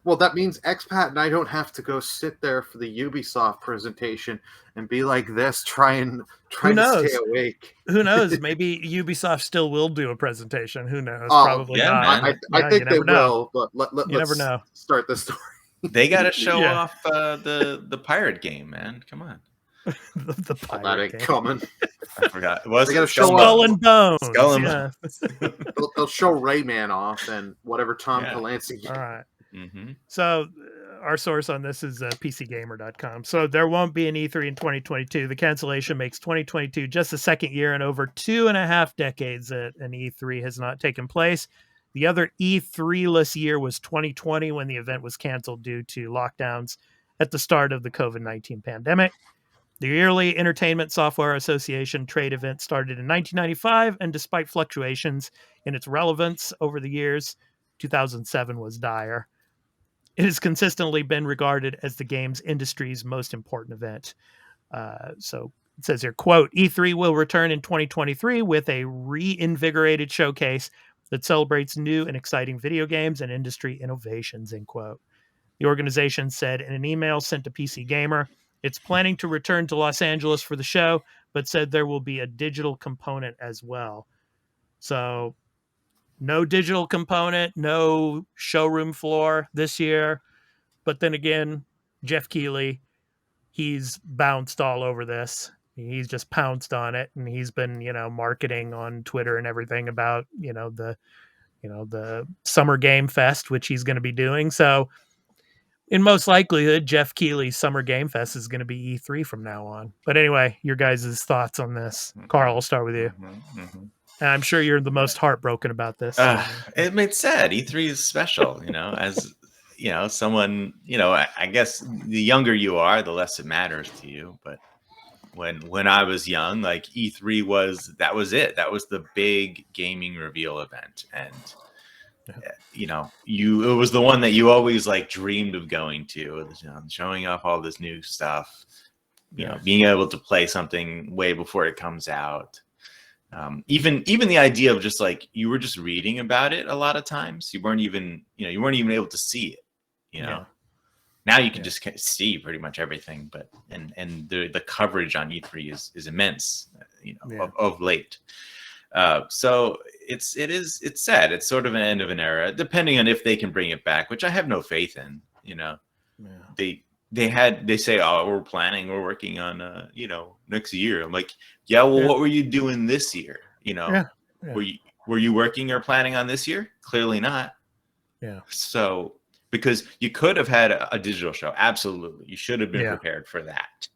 Well, that means Expat and I don't have to go sit there for the Ubisoft presentation and be like this, trying to stay awake. Who knows? Maybe Ubisoft still will do a presentation. Who knows? Probably not. I think they will, but let's never know. Start the story. They got to show off the pirate game, man. Come on. the pirate that ain't game. coming. I forgot. They got to show Skull and Bones. Skull and Bones. They'll show Rayman off and whatever Tom Clancy. All right. Mm-hmm. So our source on this is PCGamer.com. So there won't be an E3 in 2022. The cancellation makes 2022 just the second year in over 2.5 decades that an E3 has not taken place. The other E3-less year was 2020 when the event was canceled due to lockdowns at the start of the COVID-19 pandemic. The Yearly Entertainment Software Association trade event started in 1995, and despite fluctuations in its relevance over the years, 2007 was dire. It has consistently been regarded as the games industry's most important event. So it says here, quote, E3 will return in 2023 with a reinvigorated showcase that celebrates new and exciting video games and industry innovations, end quote. The organization said in an email sent to PC Gamer, it's planning to return to Los Angeles for the show, but said there will be a digital component as well. So no digital component, no showroom floor this year. But then again, Jeff Keighley, he's bounced all over this. He's just pounced on it, and he's been, marketing on Twitter and everything about, the Summer Game Fest, which he's going to be doing. So in most likelihood, Jeff Keighley's Summer Game Fest is going to be E3 from now on. But anyway, your guys' thoughts on this. Carl, I'll start with you. And I'm sure you're the most heartbroken about this. It made sad. E3 is special, as someone, I guess the younger you are, the less it matters to you. But when I was young, like E3 that was it. That was the big gaming reveal event. And it was the one that you always like dreamed of going to, showing off all this new stuff, being able to play something way before it comes out. Even the idea of just like, you were just reading about it a lot of times. You weren't even able to see it, Now you can just see pretty much everything, but and the coverage on E3 is immense, of late. So it's sad. It's sort of an end of an era, depending on if they can bring it back, which I have no faith in. They say, oh, we're working on next year. I'm like, what were you doing this year? Were you working or planning on this year? Clearly not. Yeah. So because you could have had a digital show, absolutely, you should have been prepared for that.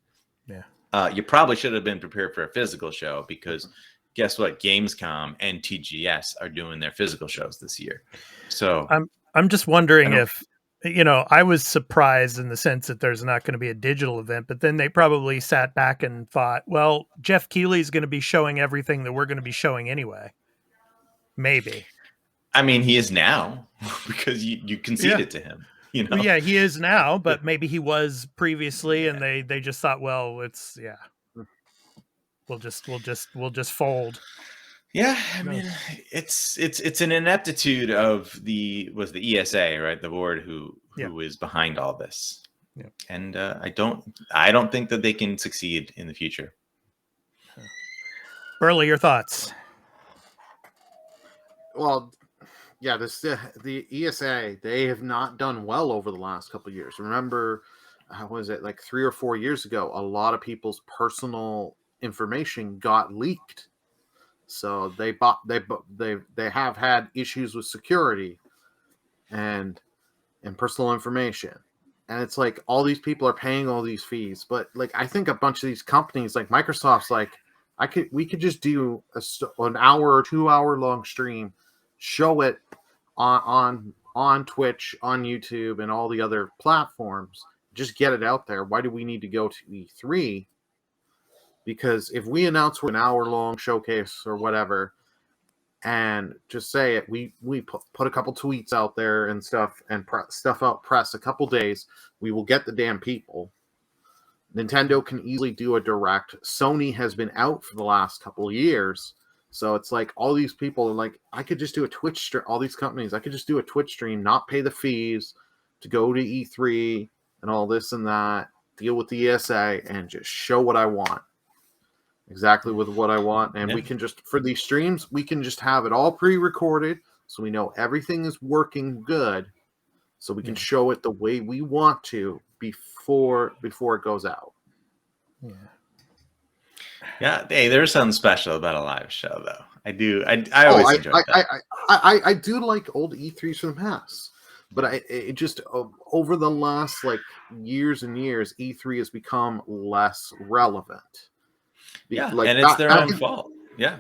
Yeah. You probably should have been prepared for a physical show because guess what? Gamescom and TGS are doing their physical shows this year. So I'm just wondering if, I was surprised in the sense that there's not going to be a digital event, but then they probably sat back and thought, well, Jeff Keighley's going to be showing everything that we're going to be showing anyway. Maybe. I mean, he is now because you conceded to him. Yeah, he is now, but maybe he was previously, and they just thought, well, we'll just fold. Yeah, I mean, it's an ineptitude of the ESA, right? The board who is behind all this. And I don't think that they can succeed in the future. Burly, your thoughts? Well, yeah, the ESA, they have not done well over the last couple of years. Remember, how was it, like 3 or 4 years ago? A lot of people's personal information got leaked, so they have had issues with security and personal information. And it's like all these people are paying all these fees, but like I think a bunch of these companies, like Microsoft's, like we could just do an hour or 2 hour long stream, show it on Twitch, on YouTube, and all the other platforms. Just get it out there. Why do we need to go to E3? Because if we announce an hour long showcase or whatever, and just say it, we put a couple tweets out there and stuff, and stuff out press a couple days, we will get the damn people. Nintendo can easily do a direct. Sony has been out for the last couple of years, so it's like all these people are like, I could just do a Twitch stream. All these companies, I could just do a Twitch stream, not pay the fees to go to E3 and all this and that, deal with the ESA, and just show what I want. Exactly with what I want. And we can just, for these streams, we can just have it all pre-recorded, so we know everything is working good, so we can show it the way we want to before it goes out. Yeah. Hey, there's something special about a live show, though. I do. I always enjoy that. I do like old E3s from the past, but it just over the last like years and years, E3 has become less relevant. Yeah, like, and it's their own fault. Yeah.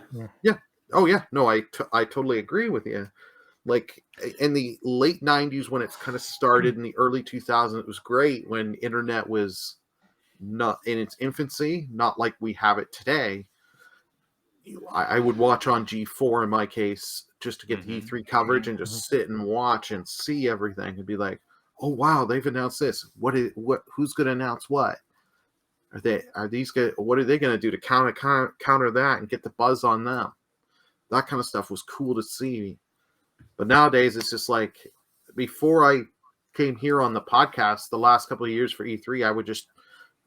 Oh yeah. No, I totally agree with you. Like in the late 90s, when it kind of started, in the early 2000s, it was great when internet was not in its infancy, not like we have it today. I would watch on G4 in my case, just to get the E3 coverage and just sit and watch and see everything and be like, oh wow, they've announced this. Who's going to announce what? Are these guys? What are they going to do to counter that and get the buzz on them? That kind of stuff was cool to see. But nowadays, it's just like, before I came here on the podcast, the last couple of years for E3, I would just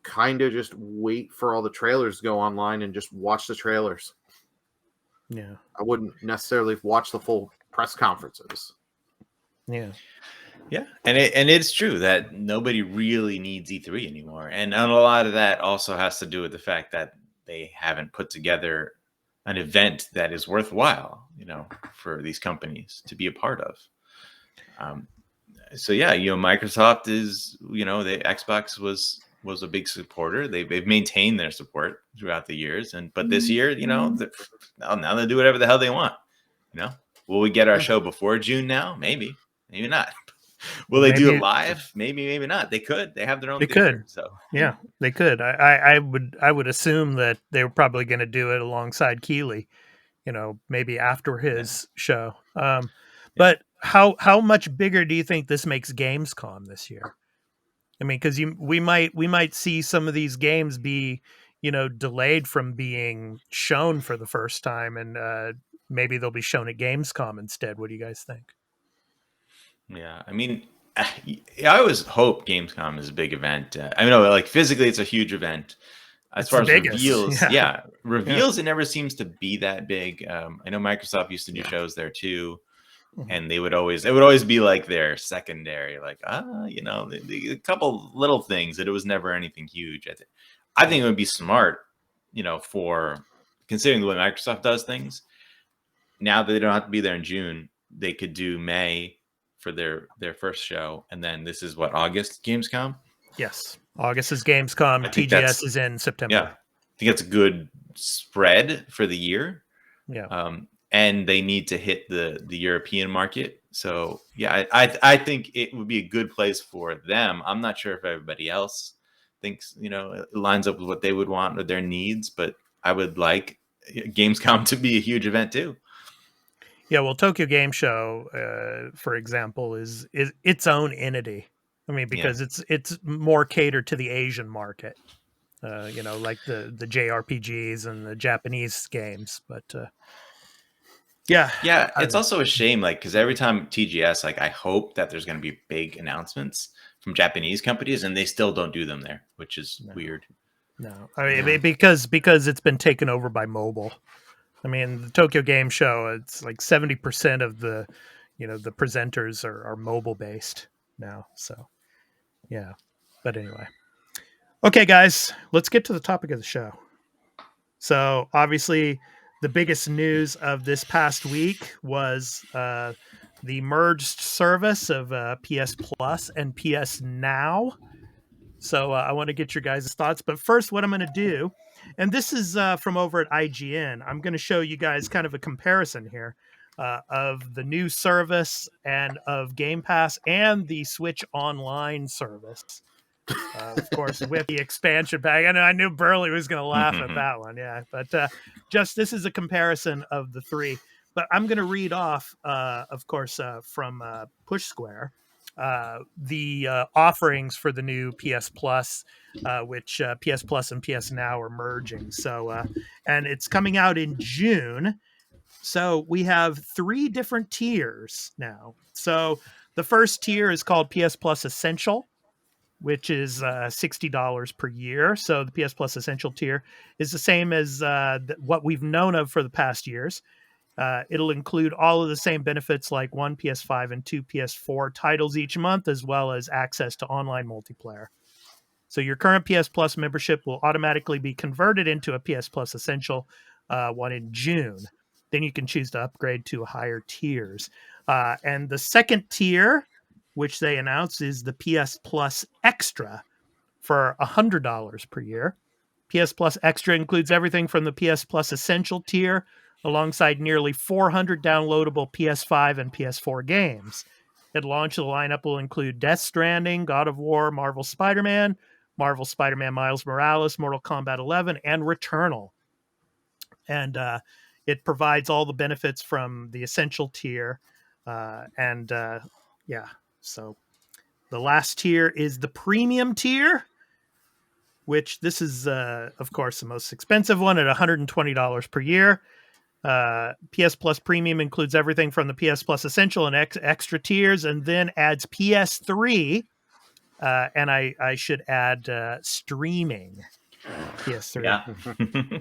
kind of just wait for all the trailers to go online and just watch the trailers. Yeah, I wouldn't necessarily watch the full press conferences. Yeah, and it's true that nobody really needs E3 anymore, and a lot of that also has to do with the fact that they haven't put together an event that is worthwhile, for these companies to be a part of. So yeah, Microsoft is, the Xbox was a big supporter. They've maintained their support throughout the years, but this year, now they do whatever the hell they want. Will we get our show before June now? Maybe not. Will they do it live? Maybe not. They could. They have their own. They could. So yeah, they could. I would assume that they were probably going to do it alongside Keeley, maybe after his show. But how much bigger do you think this makes Gamescom this year? I mean, because we might see some of these games be, delayed from being shown for the first time, and maybe they'll be shown at Gamescom instead. What do you guys think? Yeah, I mean, I always hope Gamescom is a big event. I mean, like physically, it's a huge event. As far as reveals, reveals, it never seems to be that big. I know Microsoft used to do shows there too, and it would always be like their secondary, like a couple little things. That it was never anything huge. I think it would be smart, for considering the way Microsoft does things. Now that they don't have to be there in June, they could do May for their first show, and then this is what, August Gamescom? Yes, August is Gamescom. TGS is in September. Yeah, I think that's a good spread for the year. Yeah, and they need to hit the European market. So yeah, I think it would be a good place for them. I'm not sure if everybody else thinks it lines up with what they would want or their needs, but I would like Gamescom to be a huge event too. Yeah, well, Tokyo Game Show, for example, is its own entity. I mean, because it's more catered to the Asian market, like the JRPGs and the Japanese games. But it's also a shame, like, because every time TGS, like, I hope that there's going to be big announcements, from Japanese companies, and they still don't do them there, which is weird. No, I mean because it's been taken over by mobile. I mean, the Tokyo Game Show, it's like 70% of the, the presenters are mobile based now. So, yeah. But anyway, okay, guys, let's get to the topic of the show. So, obviously, the biggest news of this past week was the merged service of PS Plus and PS Now. So I want to get your guys' thoughts. But first, what I'm going to do, and this is from over at IGN, I'm going to show you guys kind of a comparison here of the new service and of Game Pass and the Switch Online service. Of course, with the expansion pack. And I knew Burly was going to laugh at that one. Yeah. But just this is a comparison of the three. But I'm going to read off, of course, from Push Square. The offerings for the new PS Plus, which PS Plus and PS Now are merging. So, and it's coming out in June. So we have 3 different tiers now. So the first tier is called PS Plus Essential, which is $60 per year. So the PS Plus Essential tier is the same as what we've known of for the past years. It'll include all of the same benefits like 1 PS5 and 2 PS4 titles each month, as well as access to online multiplayer. So your current PS Plus membership will automatically be converted into a PS Plus Essential one in June. Then you can choose to upgrade to higher tiers. And the second tier, which they announced, is the PS Plus Extra for $100 per year. PS Plus Extra includes everything from the PS Plus Essential tier, alongside nearly 400 downloadable PS5 and PS4 games. At launch, the lineup will include Death Stranding, God of War, Marvel Spider-Man Miles Morales, Mortal Kombat 11, and Returnal. And it provides all the benefits from the Essential tier. So the last tier is the Premium tier, which this is, of course, the most expensive one at $120 per year. PS Plus Premium includes everything from the PS Plus Essential and extra tiers, and then adds PS3. And I should add streaming PS3. Yeah.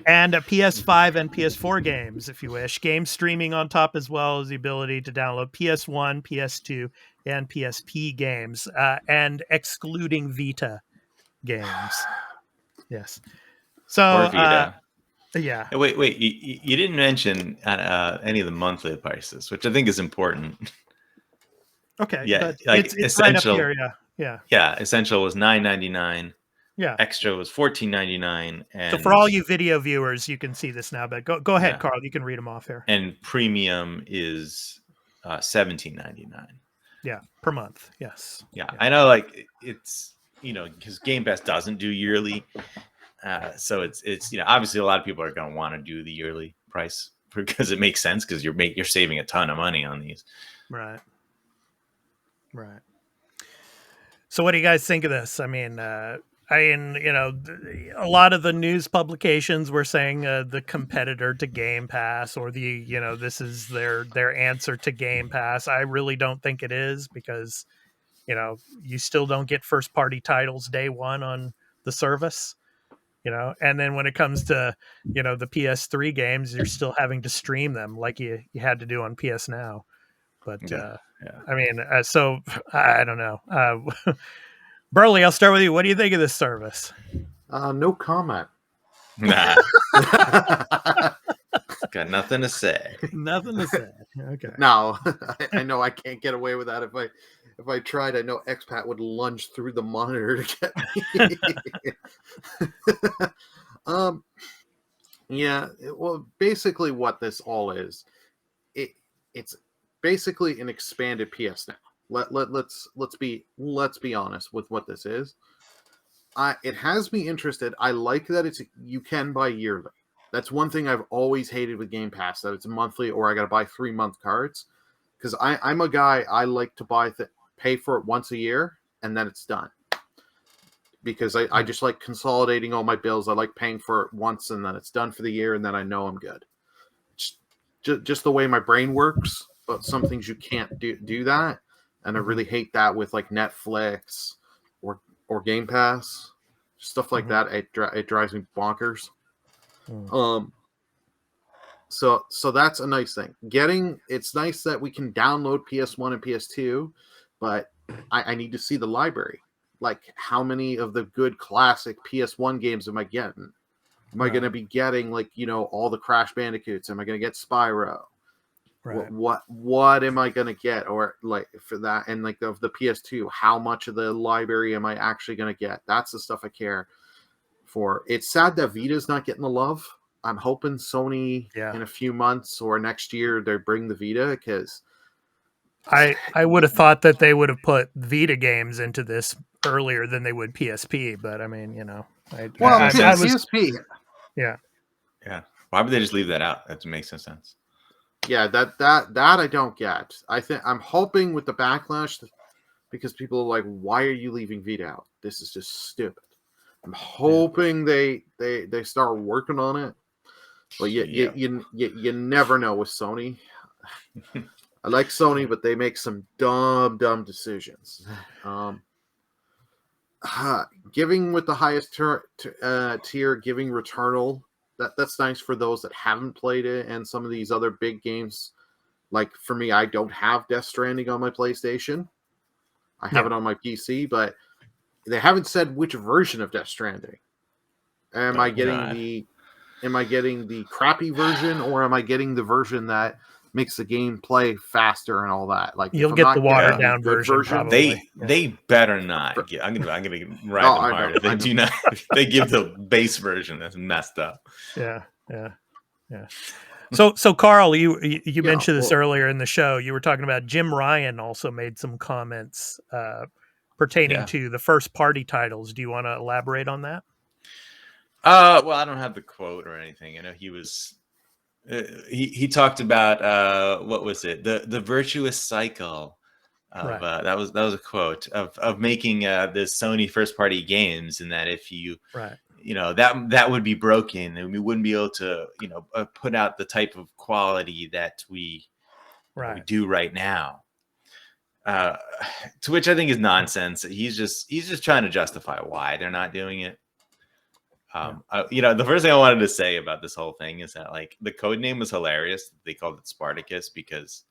And a PS5 and PS4 games, if you wish. Game streaming on top, as well as the ability to download PS1, PS2, and PSP games, and excluding Vita games. Yes. So, yeah. Wait. You didn't mention any of the monthly prices, which I think is important. Okay. Yeah. But it's Essential. right up here, yeah. Yeah. Essential was $9.99. Yeah. Extra was $14.99. And so for all you video viewers, you can see this now. But go ahead, Carl. You can read them off here. And Premium is $17.99. Yeah, per month. Yes. Yeah. I know. Like it's because Game Pass doesn't do yearly. So it's obviously a lot of people are going to want to do the yearly price because it makes sense because you're saving a ton of money on these. Right. So what do you guys think of this? I mean, a lot of the news publications were saying the competitor to Game Pass, or this is their answer to Game Pass. I really don't think it is, because you still don't get first party titles day one on the service. And then when it comes to, the PS3 games, you're still having to stream them like you had to do on PS Now. But, Yeah. I mean, so I don't know. Burly, I'll start with you. What do you think of this service? No comment. Nah. Got nothing to say. Nothing to say. Okay. No, I know I can't get away with that. If I tried, I know Expat would lunge through the monitor to get me. Yeah. Well, basically, what this all is, it's basically an expanded PS Now. Let's be honest with what this is. It has me interested. I like that you can buy yearly. That's one thing I've always hated with Game Pass, that it's monthly or I got to buy 3-month cards. Because I'm a guy, I like to pay for it once a year and then it's done. Because I just like consolidating all my bills. I like paying for it once and then it's done for the year and then I know I'm good. Just the way my brain works. But some things you can't do that. And I really hate that with like Netflix, or Game Pass, stuff like that. It drives me bonkers. So that's a nice thing. It's nice that we can download PS1 and PS2, but I need to see the library. Like, how many of the good classic PS1 games am I getting? Am I going to be getting, like, all the Crash Bandicoots? Am I going to get Spyro? Right. What am I going to get? Or, like, for that, and, like, of the PS2, how much of the library am I actually going to get? That's the stuff I care for. It's sad that Vita's not getting the love. I'm hoping Sony in a few months or next year they bring the Vita, because I would have thought that they would have put Vita games into this earlier than they would PSP, but I mean, PSP. Yeah. Why would they just leave that out? That makes no sense. Yeah, that I don't get. I'm hoping with the backlash, because people are like, "Why are you leaving Vita out? This is just stupid." I'm hoping they start working on it. But you never know with Sony. I like Sony, but they make some dumb decisions. Giving with the highest tier, giving Returnal, that's nice for those that haven't played it, and some of these other big games. Like, for me, I don't have Death Stranding on my PlayStation. I have it on my PC, but they haven't said which version of Death Stranding. Am I getting the crappy version, or am I getting the version that makes the game play faster and all that? Like, you'll get the watered down version. Probably. They better not. I'm gonna ride them hard. If they do not. If they give the base version, that's messed up. Yeah. So Carl, you mentioned this earlier in the show. You were talking about Jim Ryan also made some comments pertaining to the first party titles. Do you want to elaborate on that? Well, I don't have the quote or anything. I know he was. He talked about what was it? The virtuous cycle. That was a quote of making the Sony first party games, and that if you that would be broken, and we wouldn't be able to put out the type of quality that we do right now. To which I think is nonsense. He's just trying to justify why they're not doing it. The first thing I wanted to say about this whole thing is that, like, the code name was hilarious. They called it Spartacus because,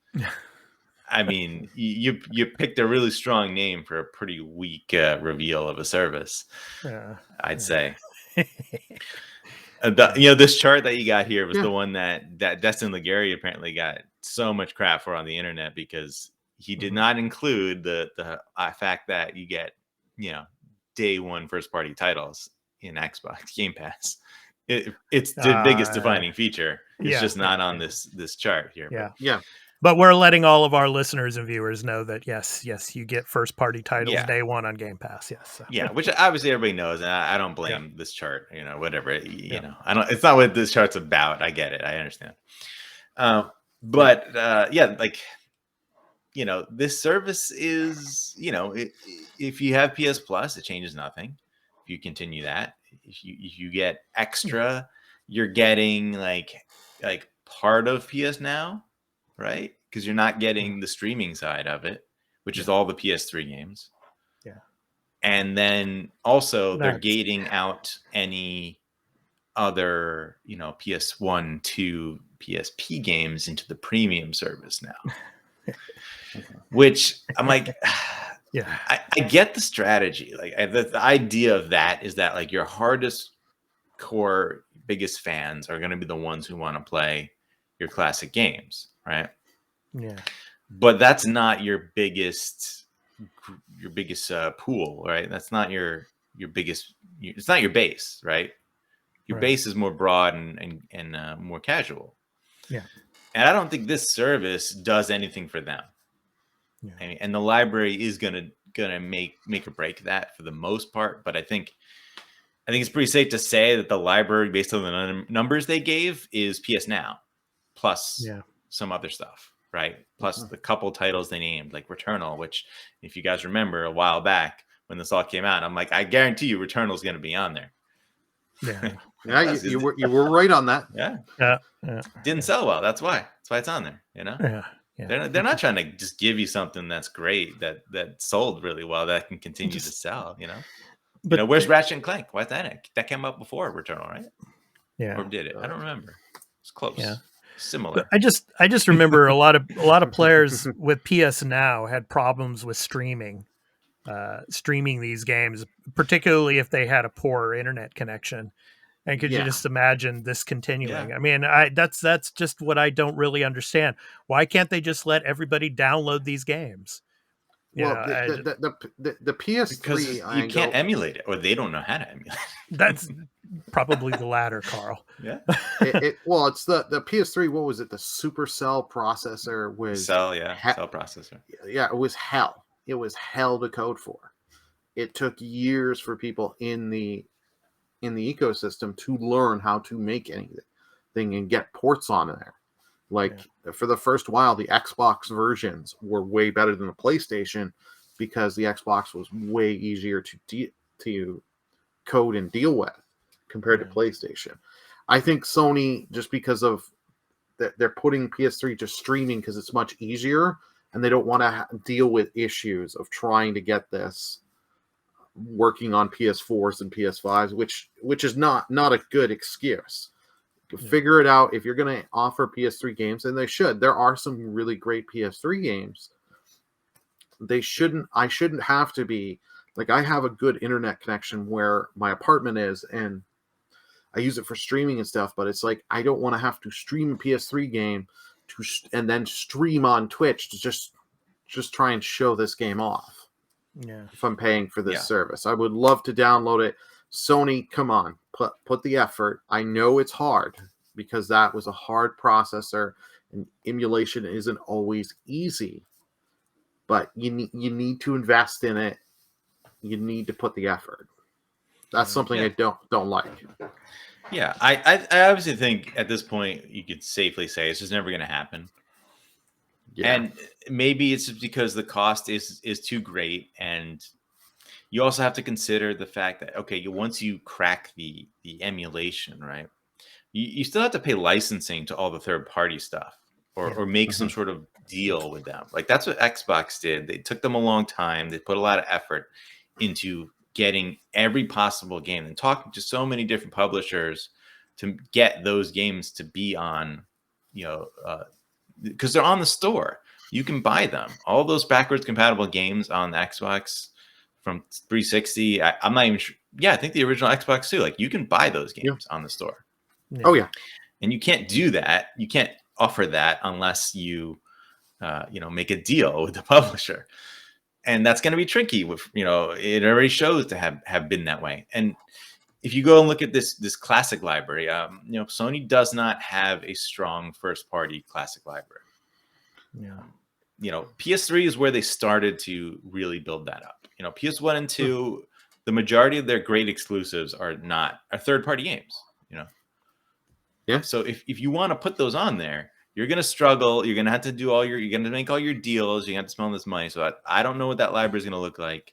I mean, you picked a really strong name for a pretty weak reveal of a service. I'd say. This chart that you got here was the one that Destin Legary apparently got so much crap for on the internet, because he did not include the fact that you get day one first party titles in Xbox Game Pass. It's the biggest defining feature. It's just not on this chart here. Yeah. But we're letting all of our listeners and viewers know that yes, you get first party titles day one on Game Pass. Yes. So. Yeah, which obviously everybody knows, and I don't blame this chart. Whatever. I don't. It's not what this chart's about. I get it. I understand. This service is, if you have PS Plus, it changes nothing. If you continue that, if you get extra, you're getting like part of PS Now, right? Because you're not getting the streaming side of it, which is all the PS3 games. Yeah. And then also they're gating out any other, PS1 to PSP games into the premium service now. Which I'm like, I get the strategy. Like, the idea of that is that, like, your hardest core, biggest fans are going to be the ones who want to play your classic games, right? Yeah. But that's not your biggest pool, right? That's not your biggest. It's not your base, right? Your base is more broad and more casual. Yeah. And I don't think this service does anything for them. Yeah. And the library is gonna make or break that for the most part. But I think it's pretty safe to say that the library, based on the numbers they gave, is PS Now plus some other stuff, right? Plus the couple titles they named, like Returnal, which, if you guys remember a while back when this all came out, I'm like, I guarantee you Returnal is going to be on there. Yeah. Yeah, you were right on that. Yeah. Didn't sell well. That's why it's on there. Yeah. They're not trying to just give you something that's great that sold really well that can continue to sell. But where's Ratchet and Clank? Why's that? That came out before Returnal, right? yeah, Or did it? I don't remember. It's close. Yeah. Similar. But I just remember a lot of players with PS Now had problems with streaming these games, particularly if they had a poor internet connection. And could you just imagine this continuing? Yeah. I mean, that's just what I don't really understand. Why can't they just let everybody download these games? Well, the PS3, because you can't emulate it, or they don't know how to emulate it. That's probably the latter, Carl. Yeah. Well, it's the PS3. What was it? The Supercell processor was Cell processor. Yeah, it was hell. It was hell to code for. It took years for people in the ecosystem to learn how to make anything and get ports on there. For the first while, the Xbox versions were way better than the PlayStation because the Xbox was way easier to code and deal with compared to PlayStation. I think Sony, just because of they're putting PS3 just streaming because it's much easier, and they don't want to deal with issues of trying to get this working on PS4s and PS5s, which is not a good excuse. Figure it out. If you're going to offer PS3 games, and they should, there are some really great PS3 games. I shouldn't have to be I have a good internet connection where my apartment is, and I use it for streaming and stuff, but it's I don't want to have to stream a PS3 game and then stream on Twitch to just try and show this game off. Yeah. If I'm paying for this service, I would love to download it. Sony, come on, put the effort. I know it's hard because that was a hard processor, and emulation isn't always easy. But you need to invest in it. You need to put the effort. That's something I don't like. Yeah, I obviously think at this point you could safely say it's just never going to happen. Yeah. And maybe it's because the cost is too great, and you also have to consider the fact that once you crack the emulation, right, you still have to pay licensing to all the third party stuff, or make some sort of deal with them. That's what Xbox did. They took them a long time. They put a lot of effort into getting every possible game and talking to so many different publishers to get those games to be on, because they're on the store. You can buy them. All those backwards compatible games on the Xbox from 360. I'm not even sure. Yeah, I think the original Xbox too. You can buy those games on the store. Yeah. Oh yeah. And you can't do that. You can't offer that unless you, make a deal with the publisher. And that's going to be tricky. With it already shows to have been that way. And if you go and look at this classic library, Sony does not have a strong first party classic library. Yeah. PS3 is where they started to really build that up. PS1 and 2, the majority of their great exclusives are third party games. Yeah. So if you want to put those on there, you're going to struggle. You're going to have to you're going to make all your deals. You have to spend all this money. So I don't know what that library is going to look like.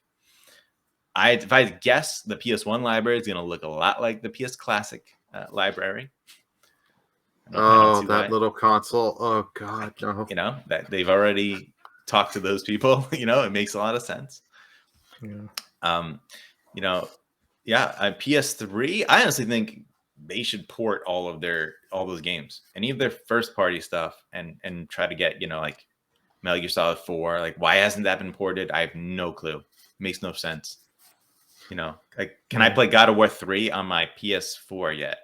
If I guess, the PS1 library is going to look a lot like the PS Classic library. Oh, that little console. Oh God, no. That they've already talked to those people. It makes a lot of sense. Yeah. PS3. I honestly think they should port all those games, any of their first party stuff, and try to get Metal Gear Solid 4. Why hasn't that been ported? I have no clue. It makes no sense. Can I play God of War 3 on my PS4 yet?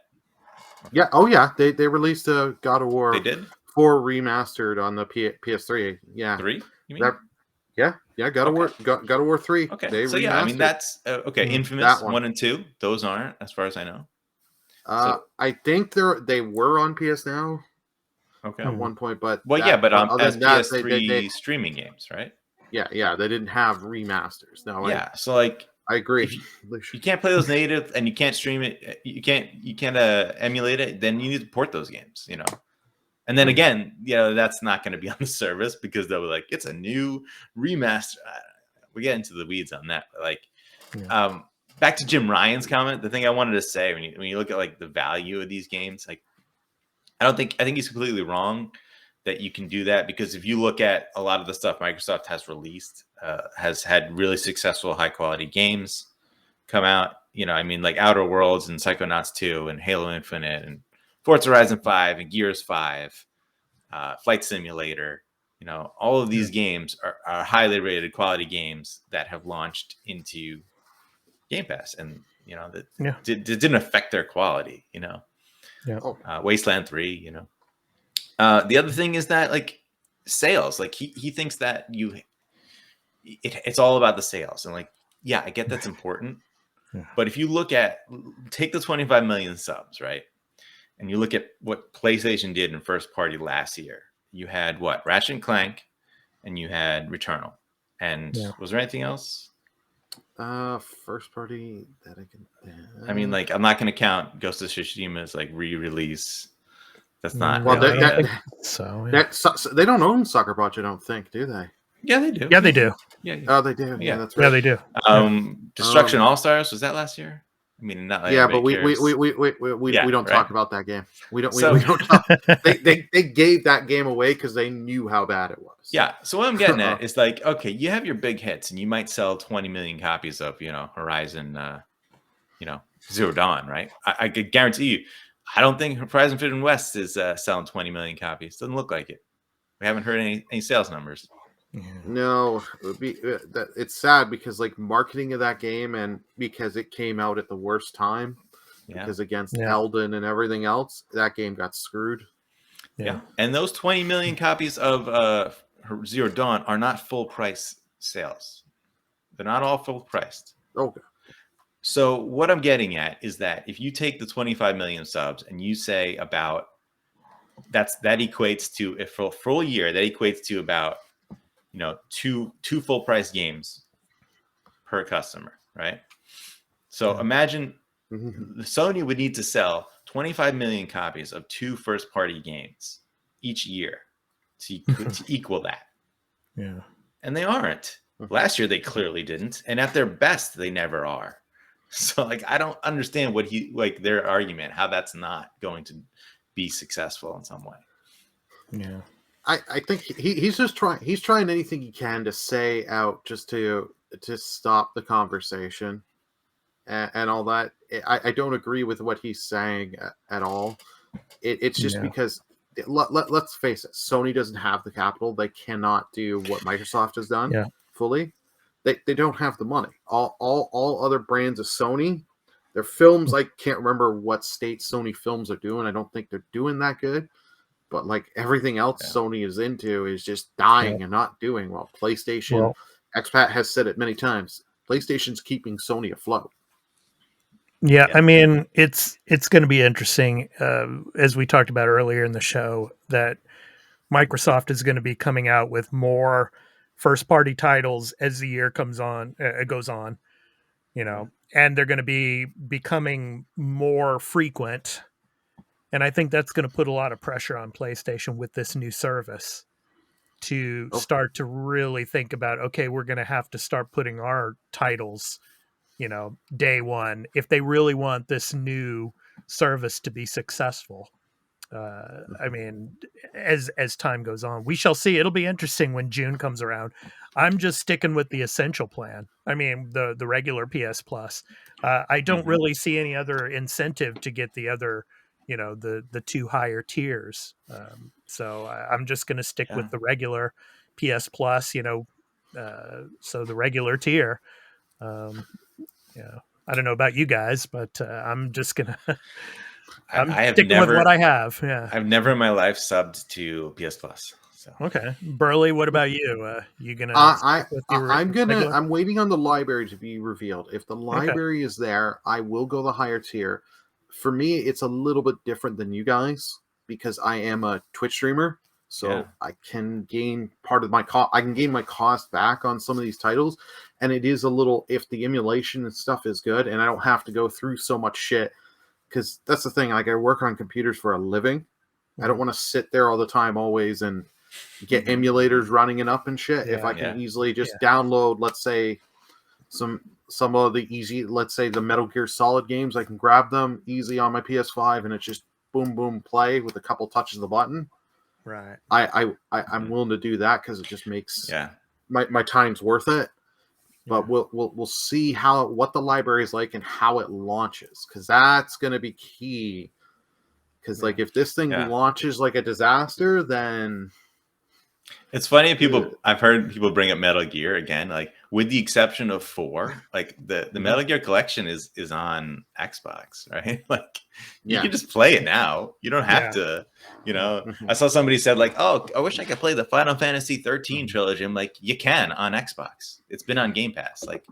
Yeah. Oh yeah. They released a God of War. They did 4 remastered on the PS3. Yeah. 3. You mean? Yeah. God of War 3. Okay. They so remastered. That's okay. Infamous 1 and 2. Those aren't, as far as I know. I think they were on PS Now. Okay. At one point, but but as PS3 they streaming games, right? Yeah. They didn't have remasters. No. Yeah. So I agree. If you can't play those native and you can't stream it, you can't emulate it, then you need to port those games, And then again, that's not going to be on the service because they'll be like, it's a new remaster. We get into the weeds on that. But back to Jim Ryan's comment, the thing I wanted to say when you look at the value of these games, I think he's completely wrong that you can do that, because if you look at a lot of the stuff Microsoft has released, has had really successful high quality games. come out. I mean, like Outer Worlds and Psychonauts 2 and Halo Infinite and Forza Horizon 5 and Gears 5, Flight Simulator. All of these games are highly rated quality games that have launched into Game Pass, and that didn't affect their quality. Wasteland 3. The other thing is that like sales, like he thinks that it's all about the sales, and like I get that's important, but if you take the 25 million subs, right, and you look at what PlayStation did in first party last year, you had what Ratchet and Clank, and you had Returnal, and was there anything else? First party that I can. I mean, like I'm not going to count Ghost of Tsushima as like re-release. That's not. Well, really they don't own Sucker Punch, I don't think, do they? Yeah, they do. Yeah, they do. Yeah. Oh, they do. Yeah, that's right. Yeah, they do. Destruction All Stars, was that last year? I mean, not like but we don't talk about that game. We don't talk. They gave that game away because they knew how bad it was. Yeah. So what I'm getting at is like, okay, you have your big hits, and you might sell 20 million copies of Horizon, Zero Dawn, right? I could guarantee you, I don't think Horizon Forbidden West is selling 20 million copies. Doesn't look like it. We haven't heard any sales numbers. No, it's sad because like marketing of that game, and because it came out at the worst time, because against Elden and everything else, that game got screwed. Yeah. And those 20 million copies of Zero Dawn are not full price sales. They're not all full priced. Okay. So what I'm getting at is that if you take the 25 million subs and you say about that equates to, if for a full year, that equates to about two full price games per customer, right? So imagine Sony would need to sell 25 million copies of 2 first party games each year to equal that. Yeah. And they aren't. Last year they clearly didn't, and at their best they never are. So like I don't understand their argument, how that's not going to be successful in some way. Yeah. I think he's just trying anything he can to say out just to stop the conversation and all that. I don't agree with what he's saying at all. It's just because let's face it, Sony doesn't have the capital. They cannot do what Microsoft has done fully. They don't have the money. All other brands of Sony, their films, I can't remember what state Sony films are doing. I don't think they're doing that good. But like everything else Sony is into is just dying and not doing well. PlayStation, Expat has said it many times. PlayStation's keeping Sony afloat. Yeah, I mean, it's going to be interesting, as we talked about earlier in the show, that Microsoft is going to be coming out with more first-party titles as the year goes on, and they're going to be becoming more frequent. And I think that's going to put a lot of pressure on PlayStation with this new service to start to really think about, okay, we're going to have to start putting our titles, day one, if they really want this new service to be successful. I mean, as time goes on, we shall see. It'll be interesting when June comes around. I'm just sticking with the essential plan. I mean, the regular PS Plus. I don't really see any other incentive to get the other, the 2 higher tiers. So I'm just going to stick with the regular PS Plus, so the regular tier. I don't know about you guys, but I'm just going to... I'm sticking with what I have. Yeah, I've never in my life subbed to PS Plus. So. Okay, Burly, what about you? You gonna? I'm waiting on the library to be revealed. If the library is there, I will go the higher tier. For me, it's a little bit different than you guys because I am a Twitch streamer, so I can gain part of my cost. I can gain my cost back on some of these titles, and it is a little if the emulation and stuff is good, and I don't have to go through so much shit. Because that's the thing, like I work on computers for a living. I don't want to sit there all the time always and get emulators running it up and shit. If I can easily just download, let's say, some of the easy, let's say the Metal Gear Solid games, I can grab them easy on my PS5 and it's just boom, boom, play with a couple touches of the button. Right. I'm willing to do that because it just makes my time's worth it. but we'll see what the library is like and how it launches, because that's going to be key. Because like if this thing launches like a disaster, then it's funny. I've heard people bring up Metal Gear again, like with the exception of 4, like the Metal Gear collection is on Xbox, right? Like you can just play it now. You don't have to, I saw somebody said like, oh, I wish I could play the Final Fantasy 13 trilogy. I'm like, you can on Xbox. It's been on Game Pass. Like,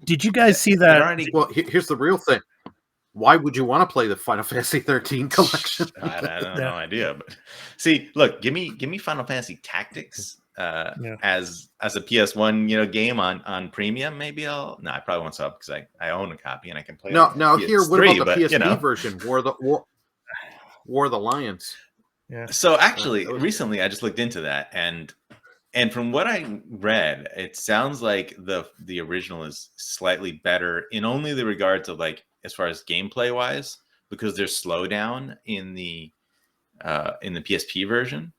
did you guys see that? Well, here's the real thing. Why would you want to play the Final Fantasy 13 collection? I don't no idea. But see, look, give me Final Fantasy Tactics as a PS1 game on premium. Maybe I probably won't sub because I own a copy and I can play. No, here, what about the PSP version? War of the Lions. Yeah. So actually, recently I just looked into that, and from what I read, it sounds like the original is slightly better in only the regards of like as far as gameplay wise, because there's slowdown in the PSP version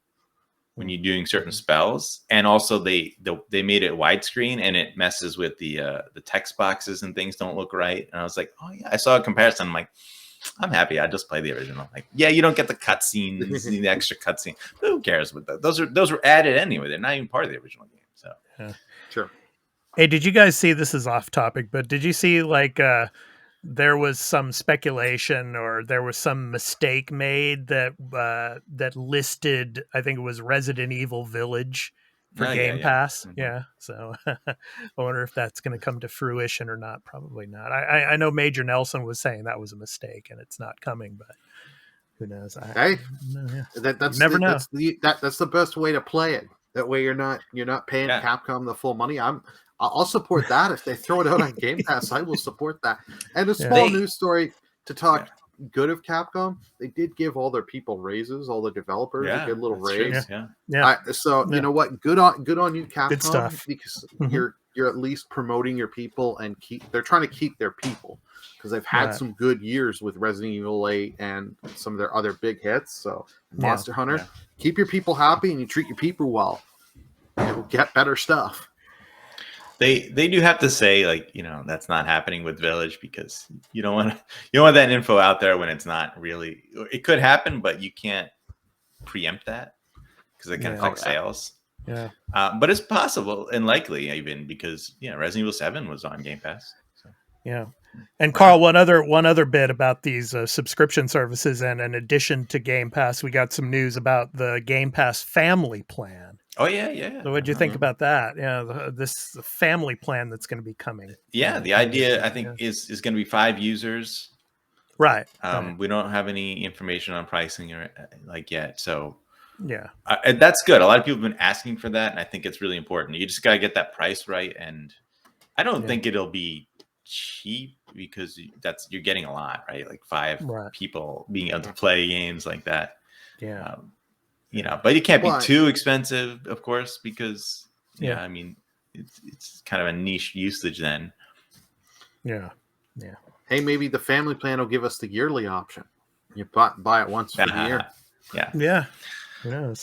when you're doing certain spells, and also they made it widescreen and it messes with the text boxes and things don't look right. And I was like, oh yeah, I saw a comparison. I'm like, I'm happy. I just play the original. Like, yeah, you don't get the cutscenes, the extra cutscene. Who cares? But those were added anyway. They're not even part of the original game. So sure. Hey, did you guys see? This is off topic, but did you see like there was some speculation or there was some mistake made that listed, I think it was Resident Evil Village for Game Pass. Mm-hmm. Yeah. So I wonder if that's going to come to fruition or not. Probably not. I know Major Nelson was saying that was a mistake and it's not coming, but who knows? That's never know. That's the best way to play it. That way you're not paying Capcom the full money. I'll support that. If they throw it out on Game Pass, I will support that. And a small news story to talk good of Capcom. They did give all their people raises, all the developers a good little raise. You know what? Good on you, Capcom. Good stuff. Because you're at least promoting your people and they're trying to keep their people, because they've had some good years with Resident Evil 8 and some of their other big hits. So Monster Hunter, keep your people happy and you treat your people well. You'll get better stuff. They do have to say, like, that's not happening with Village, because you don't want that info out there when it's not really. It could happen, but you can't preempt that because it can affect sales. Yeah, but it's possible and likely even because Resident Evil 7 was on Game Pass. So. Yeah. And Carl, one other bit about these subscription services, and in addition to Game Pass, we got some news about the Game Pass family plan. Oh yeah. So what do you think about that? Yeah, this family plan that's going to be coming. Yeah, the idea I think is going to be 5 users. Right. We don't have any information on pricing or yet, so that's good. A lot of people have been asking for that, and I think it's really important. You just got to get that price right, and I don't think it'll be cheap because you're getting a lot, right? Like 5 people being able to play games like that. Yeah. But it can't be too expensive, of course, because I mean, it's kind of a niche usage then. Yeah. Hey, maybe the family plan will give us the yearly option. You buy it once for the year. Yeah.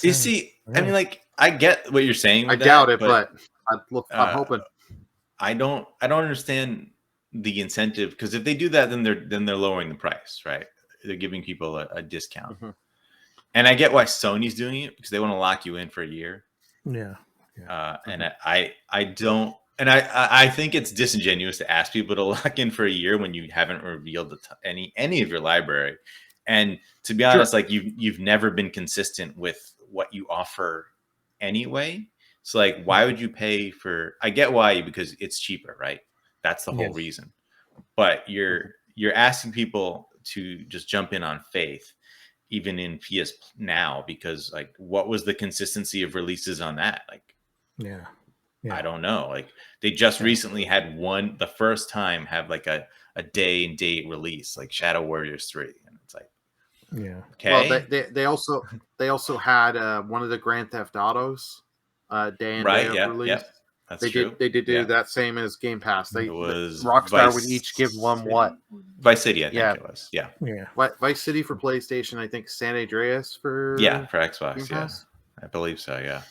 You see, I mean, like, I get what you're saying. I doubt it, but I'm hoping. I don't understand the incentive, because if they do that, then they're lowering the price, right? They're giving people a discount. Mm-hmm. And I get why Sony's doing it, because they want to lock you in for a year. Yeah. And I don't, and I think it's disingenuous to ask people to lock in for a year when you haven't revealed any of your library. And to be honest, like you've never been consistent with what you offer anyway. So like, why would you pay for? I get why, because it's cheaper, right? That's the whole reason. But you're asking people to just jump in on faith, even in PS Now, because like, what was the consistency of releases on that? Like, I don't know. Like, they just recently had the first time have like a day and date release, like Shadow Warriors 3, and it's like, okay. Well, they also had one of the Grand Theft Autos day and day of release. Yep. That's true. They did do that same as Game Pass. Rockstar would each give one Vice City, I think it was. Yeah. Vice City for PlayStation. I think San Andreas for for Xbox. Yeah, I believe so. Yeah.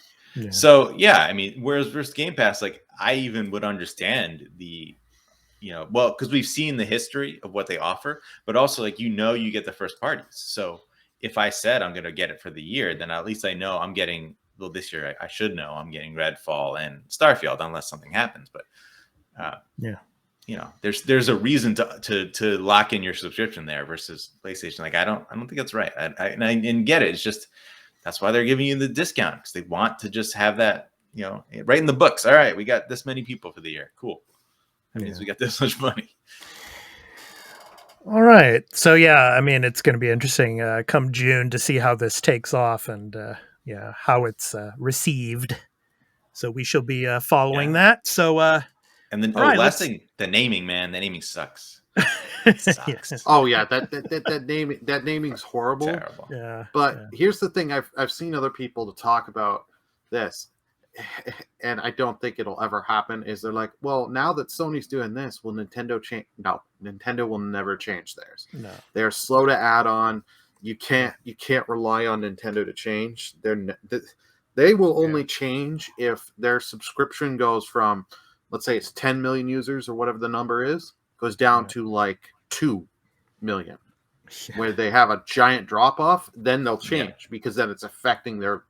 So I mean, whereas versus Game Pass, like I even would understand well, because we've seen the history of what they offer, but also like, you get the first parties. So if I said I'm going to get it for the year, then at least I know I'm getting, well, this year I should know I'm getting Redfall and Starfield unless something happens. But there's a reason to lock in your subscription there versus PlayStation. Like, I don't think that's right. I get it. It's just, that's why they're giving you the discount, because they want to just have that, right in the books. All right, we got this many people for the year. Cool. That means we got this much money. All right. So, I mean, it's going to be interesting come June to see how this takes off and, how it's received. So we shall be following that. So, and then, last thing, the naming, man. The naming sucks. It sucks. Oh, yeah. That naming's horrible. Terrible. Yeah. But here's the thing. I've seen other people to talk about this, and I don't think it'll ever happen, is they're like, well, now that Sony's doing this, will Nintendo change? No, Nintendo will never change theirs. No. They're slow to add on. You can't rely on Nintendo to change. They will only change if their subscription goes from, let's say it's 10 million users or whatever the number is, goes down to like 2 million, where they have a giant drop off. Then they'll change because then it's affecting their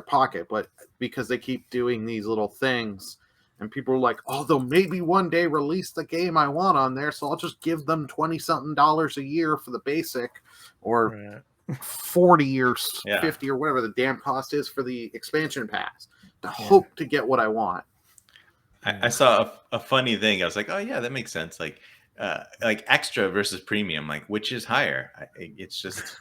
pocket. But because they keep doing these little things, and people are like, oh, they'll maybe one day release the game I want on there, so I'll just give them $20-something a year for the basic, or 40 or 50 or whatever the damn cost is for the expansion pass, to hope to get what I want. I saw a funny thing. I was like, oh yeah, that makes sense. Like extra versus premium, like which is higher? It's just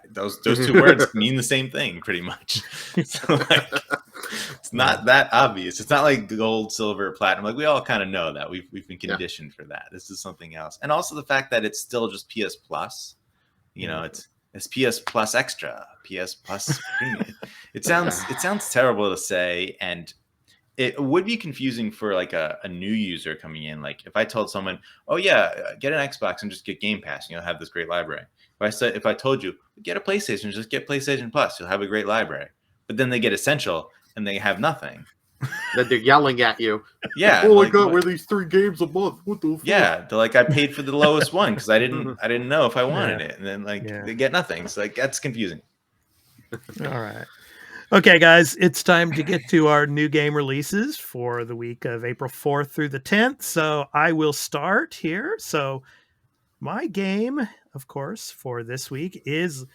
those two words mean the same thing pretty much. So like, it's not that obvious. It's not like gold, silver, platinum. Like, we all kind of know that. We've been conditioned for that. This is something else. And also the fact that it's still just PS Plus. It's PS Plus Extra, PS Plus Premium. It sounds terrible to say, and it would be confusing for like a new user coming in. Like, if I told someone, oh yeah, get an Xbox and just get Game Pass, you'll have this great library. If I told you, get a PlayStation, just get PlayStation Plus, you'll have a great library. But then they get Essential and they have nothing. Then they're yelling at you. Yeah. Oh my God, we're these 3 games a month. What the fuck? Yeah, they're like, I paid for the lowest one because I didn't know if I wanted it. And then they get nothing. So like, that's confusing. All right. Okay, guys, it's time to get to our new game releases for the week of April 4th through the 10th. So I will start here. So my game, of course, for this week is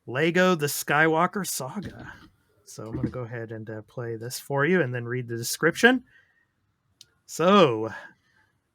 Lego The Skywalker Saga. So I'm going to go ahead and play this for you and then read the description. So,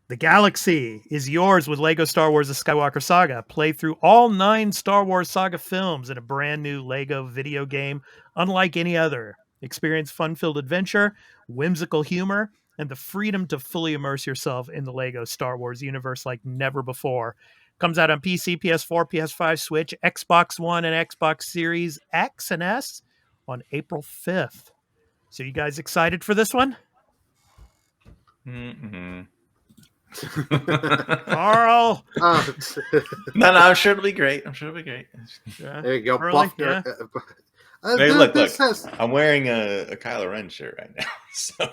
the galaxy is yours with Lego Star Wars The Skywalker Saga. Play through all 9 Star Wars Saga films in a brand new Lego video game, unlike any other. Experience fun-filled adventure, whimsical humor, and the freedom to fully immerse yourself in the Lego Star Wars universe like never before. Comes out on PC, PS4, PS5, Switch, Xbox One, and Xbox Series X and S on April 5th. So you guys excited for this one? Mm-hmm. Carl. No, I'm sure it'll be great. Yeah. There you go. Burly, Hey, look. I'm wearing a Kylo Ren shirt right now. So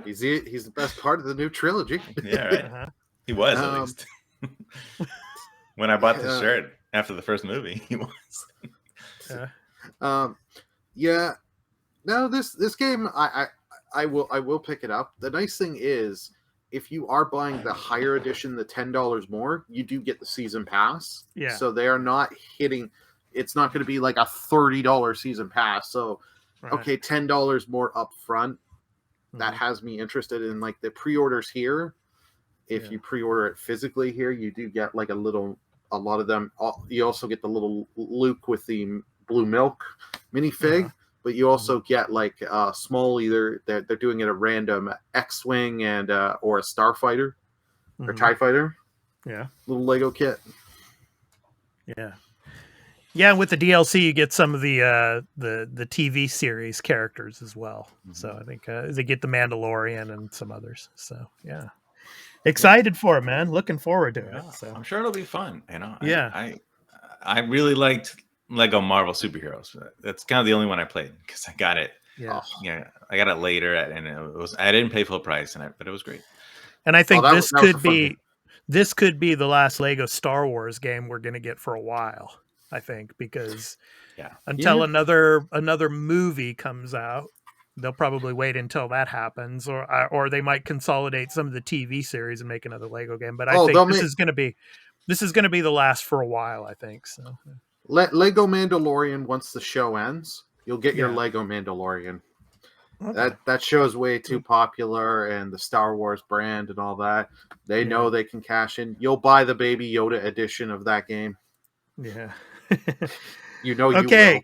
he's the best part of the new trilogy. Yeah, right. Uh-huh. He was, at least. When I bought the shirt after the first movie, he was. No, this game I will pick it up. The nice thing is, if you are buying the higher edition, the $10 more, you do get the season pass. Yeah. So they are not hitting. It's not going to be like a $30 season pass. So, okay, $10 more up front. That has me interested in like the pre-orders here. If you pre-order it physically here, you do get like a lot of them. You also get the little Luke with the blue milk minifig, but you also get like small, either they're doing it a random X-Wing and or a Starfighter or TIE Fighter. Yeah. Little Lego kit. Yeah. Yeah, with the DLC, you get some of the TV series characters as well. So I think they get the Mandalorian and some others. So yeah, excited for it, man. Looking forward to it. So I'm sure it'll be fun. Yeah, I really liked Lego Marvel Superheroes. That's kind of the only one I played because I got it Yeah. Yeah, I got it later, and I didn't pay full price, but it was great. And I think that this was a could fun be game. this could be the last Lego Star Wars game we're going to get for a while. I think because until another movie comes out, they'll probably wait until that happens, or they might consolidate some of the TV series and make another Lego game. But I think this is going to be the last for a while. I think so. Lego Mandalorian. Once the show ends, you'll get your Lego Mandalorian. Okay. That show is way too popular, and the Star Wars brand and all that. They know they can cash in. You'll buy the Baby Yoda edition of that game. Yeah. You will.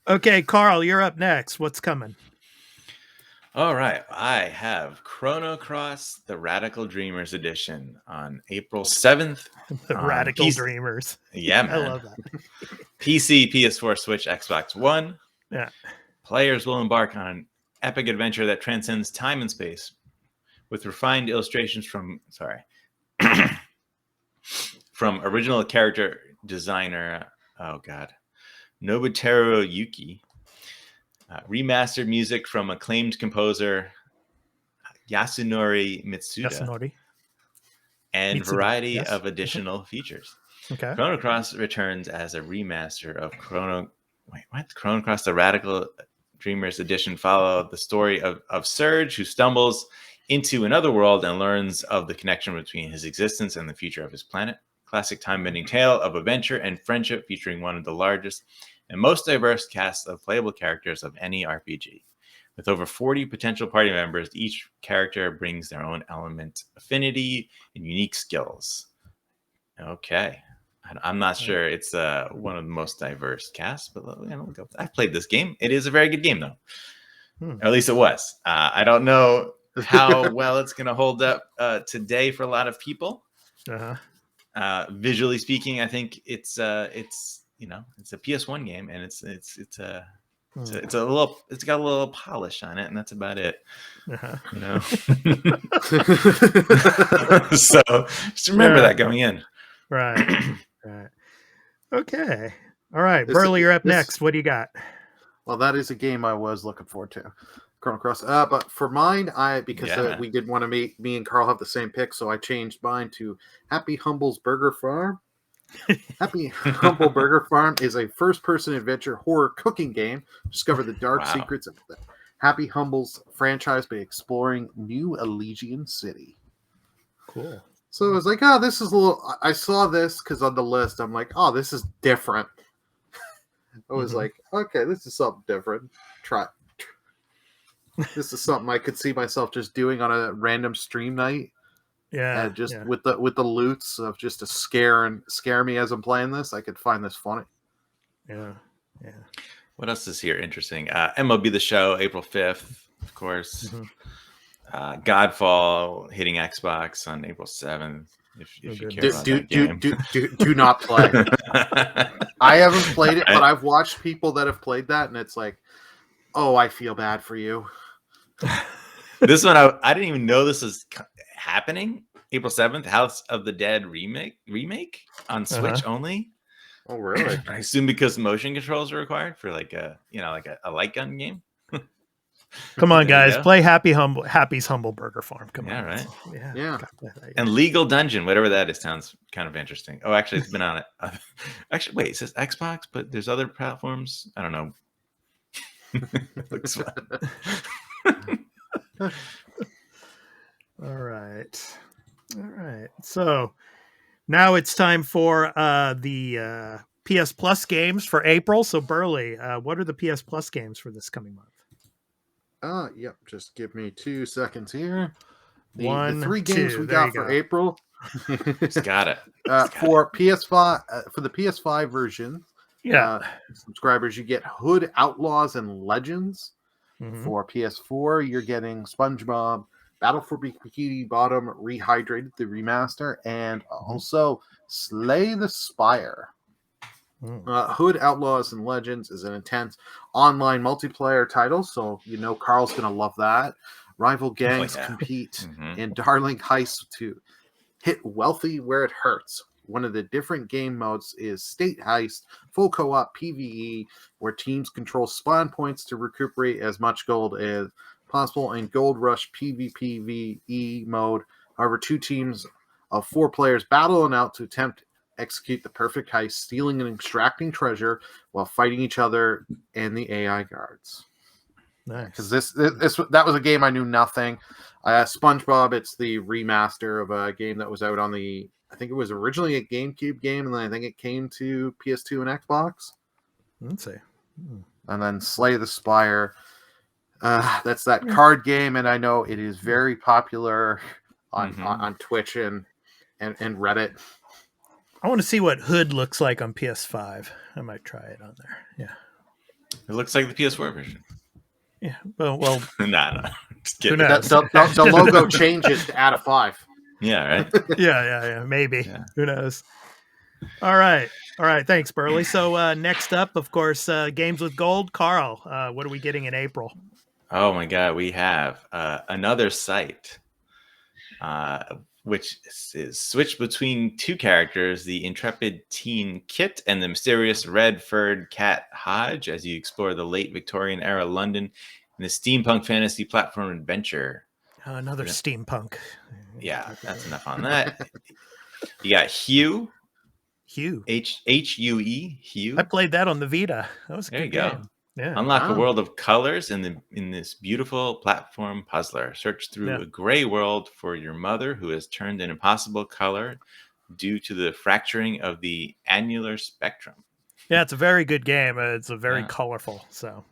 Okay, Carl, you're up next. What's coming? All right. I have Chrono Cross, the Radical Dreamers edition on April 7th. The Radical Dreamers. Yeah, man. I love that. PC, PS4, Switch, Xbox One. Yeah. Players will embark on an epic adventure that transcends time and space with refined illustrations from original character designer Nobuteru Yuki, remastered music from acclaimed composer Yasunori Mitsuda, and variety of additional features. Okay. Chrono Cross returns as a remaster of Chrono Cross the Radical Dreamers edition follow the story of Surge, who stumbles into another world and learns of the connection between his existence and the future of his planet. Classic time-bending tale of adventure and friendship featuring one of the largest and most diverse casts of playable characters of any RPG. With over 40 potential party members, each character brings their own element, affinity, and unique skills. Okay. I'm not sure it's one of the most diverse casts, but I've played this game. It is a very good game, though. Or at least it was. I don't know how well it's going to hold up today for a lot of people. Visually speaking, I think it's a PS1 game, and it's got a little polish on it, and that's about it. So just remember that going in. Right. Right. Okay. All right. Burly, you're up next. What do you got? Well, that is a game I was looking forward to. Chrono Cross. But for mine, we didn't want to make me and Carl have the same pick, so I changed mine to Happy Humble's Burger Farm. Happy Humble Burger Farm is a first-person adventure horror cooking game. Discover the dark secrets of the Happy Humble's franchise by exploring New Elysian City. Cool. So I was like, this is a little... I saw this because on the list, I'm like, this is different. I was like, okay, this is something different. Try. This is something I could see myself just doing on a random stream night. Yeah. And just with the loots of just to scare me as I'm playing this, I could find this funny. Yeah. Yeah. What else is here interesting? MLB The Show, April 5th, of course. Godfall hitting Xbox on April 7th. If you care about that game. Do not play. I haven't played it, but I've watched people that have played that, and it's like, I feel bad for you. This one, I didn't even know this was happening. April 7th, House of the Dead remake on Switch only. Oh, really? I assume because motion controls are required for like a light gun game. Come on, guys, play Happy's Humble Burger Farm. Come on, right? Yeah. And Legal Dungeon, whatever that is, sounds kind of interesting. Oh, actually, it's been on it. Actually, wait, it says Xbox, but there's other platforms. I don't know. Looks fun. All right. So now it's time for the PS Plus games for April. So Burly, what are the PS Plus games for this coming month? Yep. Just give me 2 seconds here. The 3 games we got for April. Just got it. For PS5, for the PS5 version, subscribers, you get Hood Outlaws and Legends. For PS4, you're getting SpongeBob Battle for Bikini Bottom Rehydrated, the remaster, and also Slay the Spire. Hood Outlaws and Legends is an intense online multiplayer title, so Carl's going to love that. Rival gangs compete in darling heists to hit wealthy where it hurts. one of the different game modes is State Heist, full co-op PvE, where teams control spawn points to recuperate as much gold as possible, and Gold Rush PvPvE mode. However, 2 teams of 4 players battle it out to attempt to execute the perfect heist, stealing and extracting treasure while fighting each other and the AI guards. Nice. Because that was a game I knew nothing. SpongeBob, it's the remaster of a game that was out on the, I think it was originally a GameCube game, and then I think it came to PS2 and Xbox. Let's see. And then Slay the Spire. That's that card game, and I know it is very popular on Twitch and Reddit. I want to see what Hood looks like on PS5. I might try it on there. Yeah. It looks like the PS4 version. Yeah. Well nah. Just who kidding. knows? The logo changes to add a 5. Yeah, right? Yeah. Maybe. Yeah. Who knows? All right. Thanks, Burly. So next up, of course, Games with Gold. Carl, what are we getting in April? Oh my God, we have another site, which is switched between 2 characters, the intrepid teen Kit and the mysterious red-furred cat Hodge, as you explore the late Victorian era London in the steampunk fantasy platform adventure. Another steampunk. Yeah, that's enough on that. You got Hue. Hue. Hue. I played that on the Vita. That was a good game. Go. Yeah. Unlock a world of colors in this beautiful platform puzzler. Search through a gray world for your mother, who has turned an impossible color due to the fracturing of the annular spectrum. Yeah, it's a very good game. It's a very colorful. So,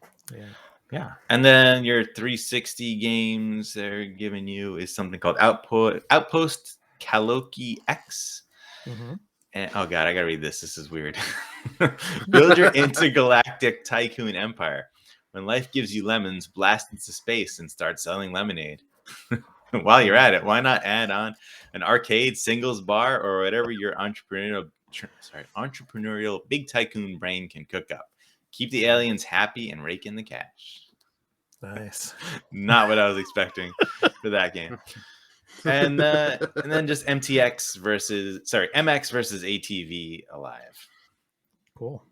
yeah. And then your 360 games they're giving you is something called Outpost Kaloki X. Mm-hmm. And, oh God, I gotta read this. This is weird. Build your intergalactic tycoon empire. When life gives you lemons, blast into space and start selling lemonade. While you're at it, why not add on an arcade, singles bar, or whatever your entrepreneurial big tycoon brain can cook up. Keep the aliens happy and rake in the cash. Nice. Not what I was expecting for that game. And then just MX versus ATV Alive. Cool.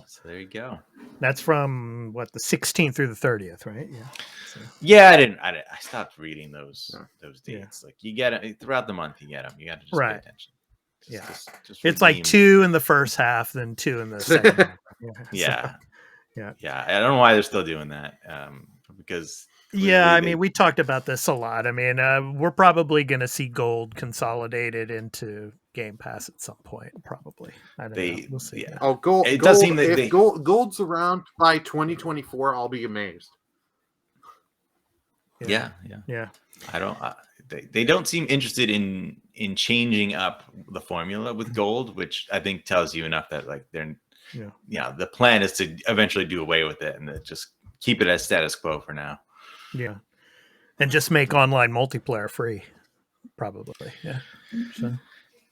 So there you go. That's from the 16th through the 30th, right? Yeah. So. Yeah, I stopped reading those dates. Yeah. Like you get it throughout the month. You get them. You got to just pay attention. Just it's like 2 in the first half, then 2 in the second half. Yeah. So, yeah. I don't know why they're still doing that. Because. Yeah, I mean, we talked about this a lot. I mean, we're probably going to see Gold consolidated into Game Pass at some point, probably. I don't know. We'll see. Yeah. Oh, Gold! It does seem that if Gold's around by 2024, I'll be amazed. Yeah. I don't. They don't seem interested in changing up the formula with Gold, which I think tells you enough that like they're. Yeah. The plan is to eventually do away with it and just keep it as status quo for now. Yeah. And just make online multiplayer free, probably. Yeah. So.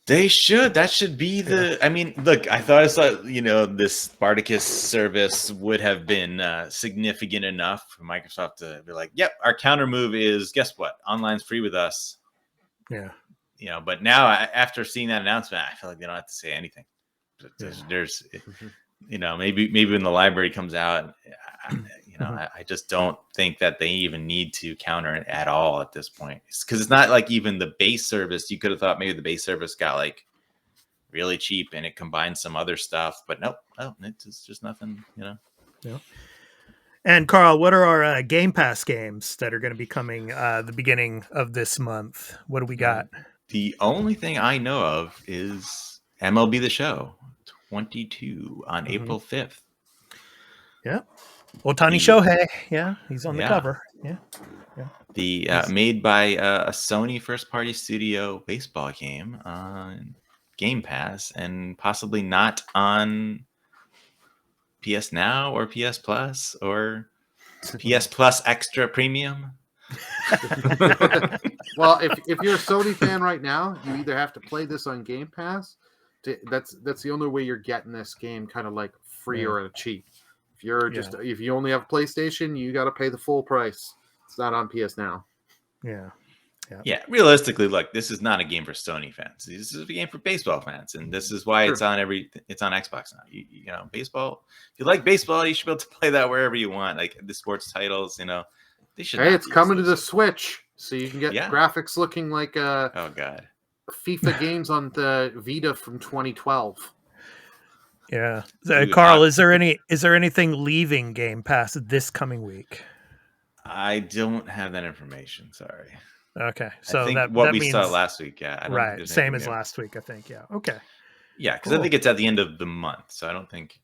They should. That should be I mean, look, I thought this Spartacus service would have been significant enough for Microsoft to be like, yep, our counter move is, guess what? Online's free with us. Yeah. But now after seeing that announcement, I feel like they don't have to say anything. There's maybe when the library comes out, I just don't think that they even need to counter it at all at this point. Because it's not like even the base service. You could have thought maybe the base service got like really cheap and it combines some other stuff, but nope, it's just nothing, Yeah. And Carl, what are our Game Pass games that are going to be coming the beginning of this month? What do we got? The only thing I know of is MLB The Show 22 on April 5th. Yeah. Otani Shohei. Yeah. He's on the cover. Yeah. The made by a Sony first party studio baseball game on Game Pass and possibly not on PS Now or PS Plus or PS Plus Extra Premium. Well, if you're a Sony fan right now, you either have to play this on Game Pass. That's the only way you're getting this game kind of like free or at a cheap. If you're if you only have PlayStation, you got to pay the full price. It's not on PS Now. Yeah. Yeah, realistically, look, this is not a game for Sony fans. This is a game for baseball fans, and this is why it's on Xbox now. You know, baseball. If you like baseball, you should be able to play that wherever you want. Like the sports titles, you know, they should. Hey, it's coming to the Switch, so you can get graphics looking like oh god, FIFA games on the Vita from 2012. Yeah, Carl, is there anything leaving Game Pass this coming week? I don't have that information. Sorry. Okay, so I think that we means, saw last week. Yeah, I don't right, think same as last week. I think. Yeah. Okay. Yeah, because I think it's at the end of the month, so I don't think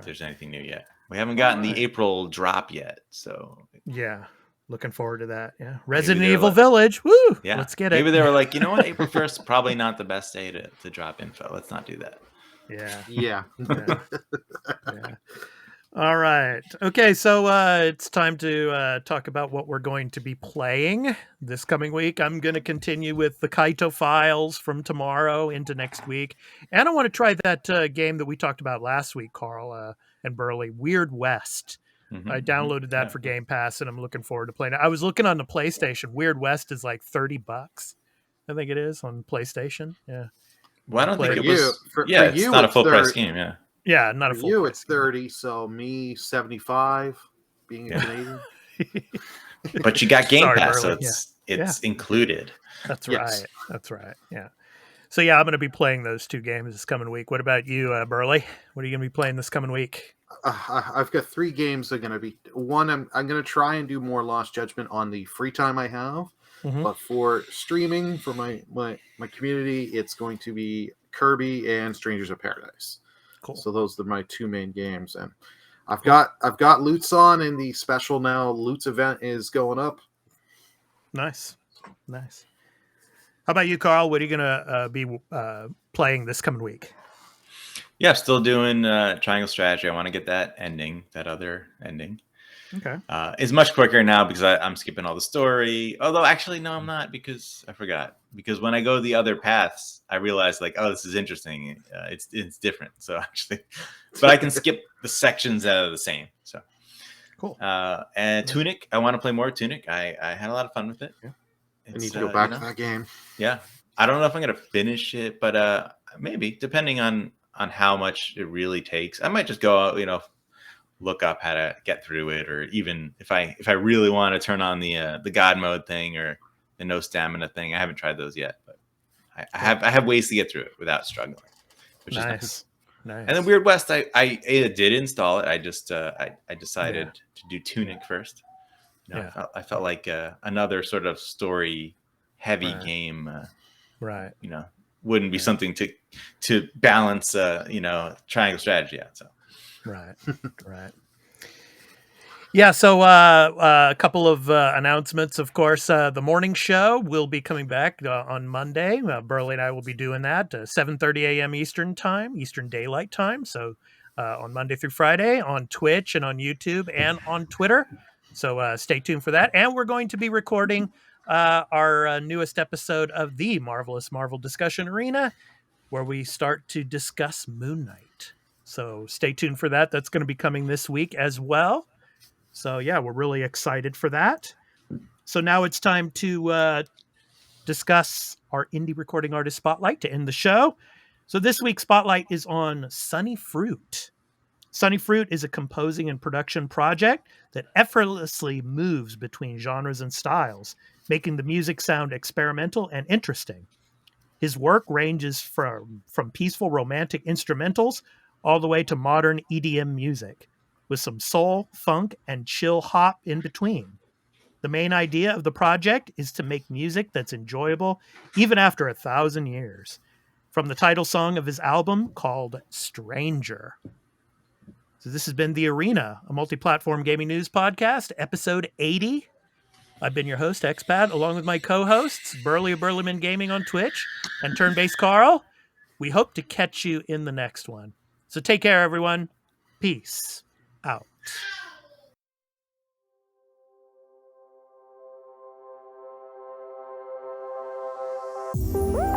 there's anything new yet. We haven't gotten the April drop yet, so yeah, looking forward to that. Yeah, Resident Evil Village. Woo! Yeah, let's get it. Maybe they were like, you know what, April 1st probably not the best day to drop info. Let's not do that. Yeah. All right. Okay, so it's time to talk about what we're going to be playing this coming week. I'm going to continue with the Kaito Files from tomorrow into next week. And I want to try that game that we talked about last week, Carl and Burly, Weird West. I downloaded that for Game Pass, and I'm looking forward to playing it. I was looking on the PlayStation. Weird West is like $30. I think it is on PlayStation. Yeah. Well, I don't think it was. It's not a full price game. Yeah. Yeah, not a full. For you, it's 30. So me, 75. Being a Canadian. But you got Game Pass, Burly. so it's included. That's right. That's right. Yeah. So yeah, I'm going to be playing those two games this coming week. What about you, Burly? What are you going to be playing this coming week? I've got 3 games that are going to be. One, I'm going to try and do more Lost Judgment on the free time I have. But for streaming for my community, it's going to be Kirby and Strangers of Paradise. Cool. So those are my 2 main games, and I've got Loots on, and the special now Loots event is going up. Nice. How about you, Carl? What are you gonna be playing this coming week? Yeah, still doing Triangle Strategy. I want to get that other ending. Okay. It's much quicker now because I'm skipping all the story. Although, actually, no, I'm not, because I forgot. Because when I go the other paths, I realize, like, oh, this is interesting. It's different. So actually, but I can skip the sections that are the same. So cool. And Tunic, I want to play more Tunic. I had a lot of fun with it. Yeah. I need to go back to that game. Yeah, I don't know if I'm gonna finish it, but maybe, depending on how much it really takes. I might just go out, look up how to get through it, or even if I really want to turn on the God mode thing or the no stamina thing. I haven't tried those yet, but I have ways to get through it without struggling, which is nice. And then Weird West, I did install it. I just I decided to do Tunic first. I felt like another sort of story heavy game. Wouldn't be something to balance Triangle Strategy out. So. Right. Yeah, so a couple of announcements, of course. The morning show will be coming back on Monday. Burly and I will be doing that 7:30 a.m. Eastern Daylight Time. So on Monday through Friday on Twitch and on YouTube and on Twitter. So stay tuned for that. And we're going to be recording our newest episode of the Marvelous Marvel Discussion Arena, where we start to discuss Moon Knight. So stay tuned for that. That's going to be coming this week as well. So yeah, we're really excited for that. So now it's time to discuss our indie recording artist spotlight to end the show. So this week's spotlight is on Sunny Fruit. Sunny Fruit is a composing and production project that effortlessly moves between genres and styles, making the music sound experimental and interesting. His work ranges from peaceful romantic instrumentals all the way to modern EDM music, with some soul, funk, and chill hop in between. The main idea of the project is to make music that's enjoyable even after 1,000 years. From the title song of his album called Stranger. So this has been The Arena, a multi-platform gaming news podcast, episode 80. I've been your host, Expat, along with my co-hosts, Burly of Burlyman Gaming on Twitch and Turn-Based Carl. We hope to catch you in the next one. So take care, everyone. Peace out. Woo!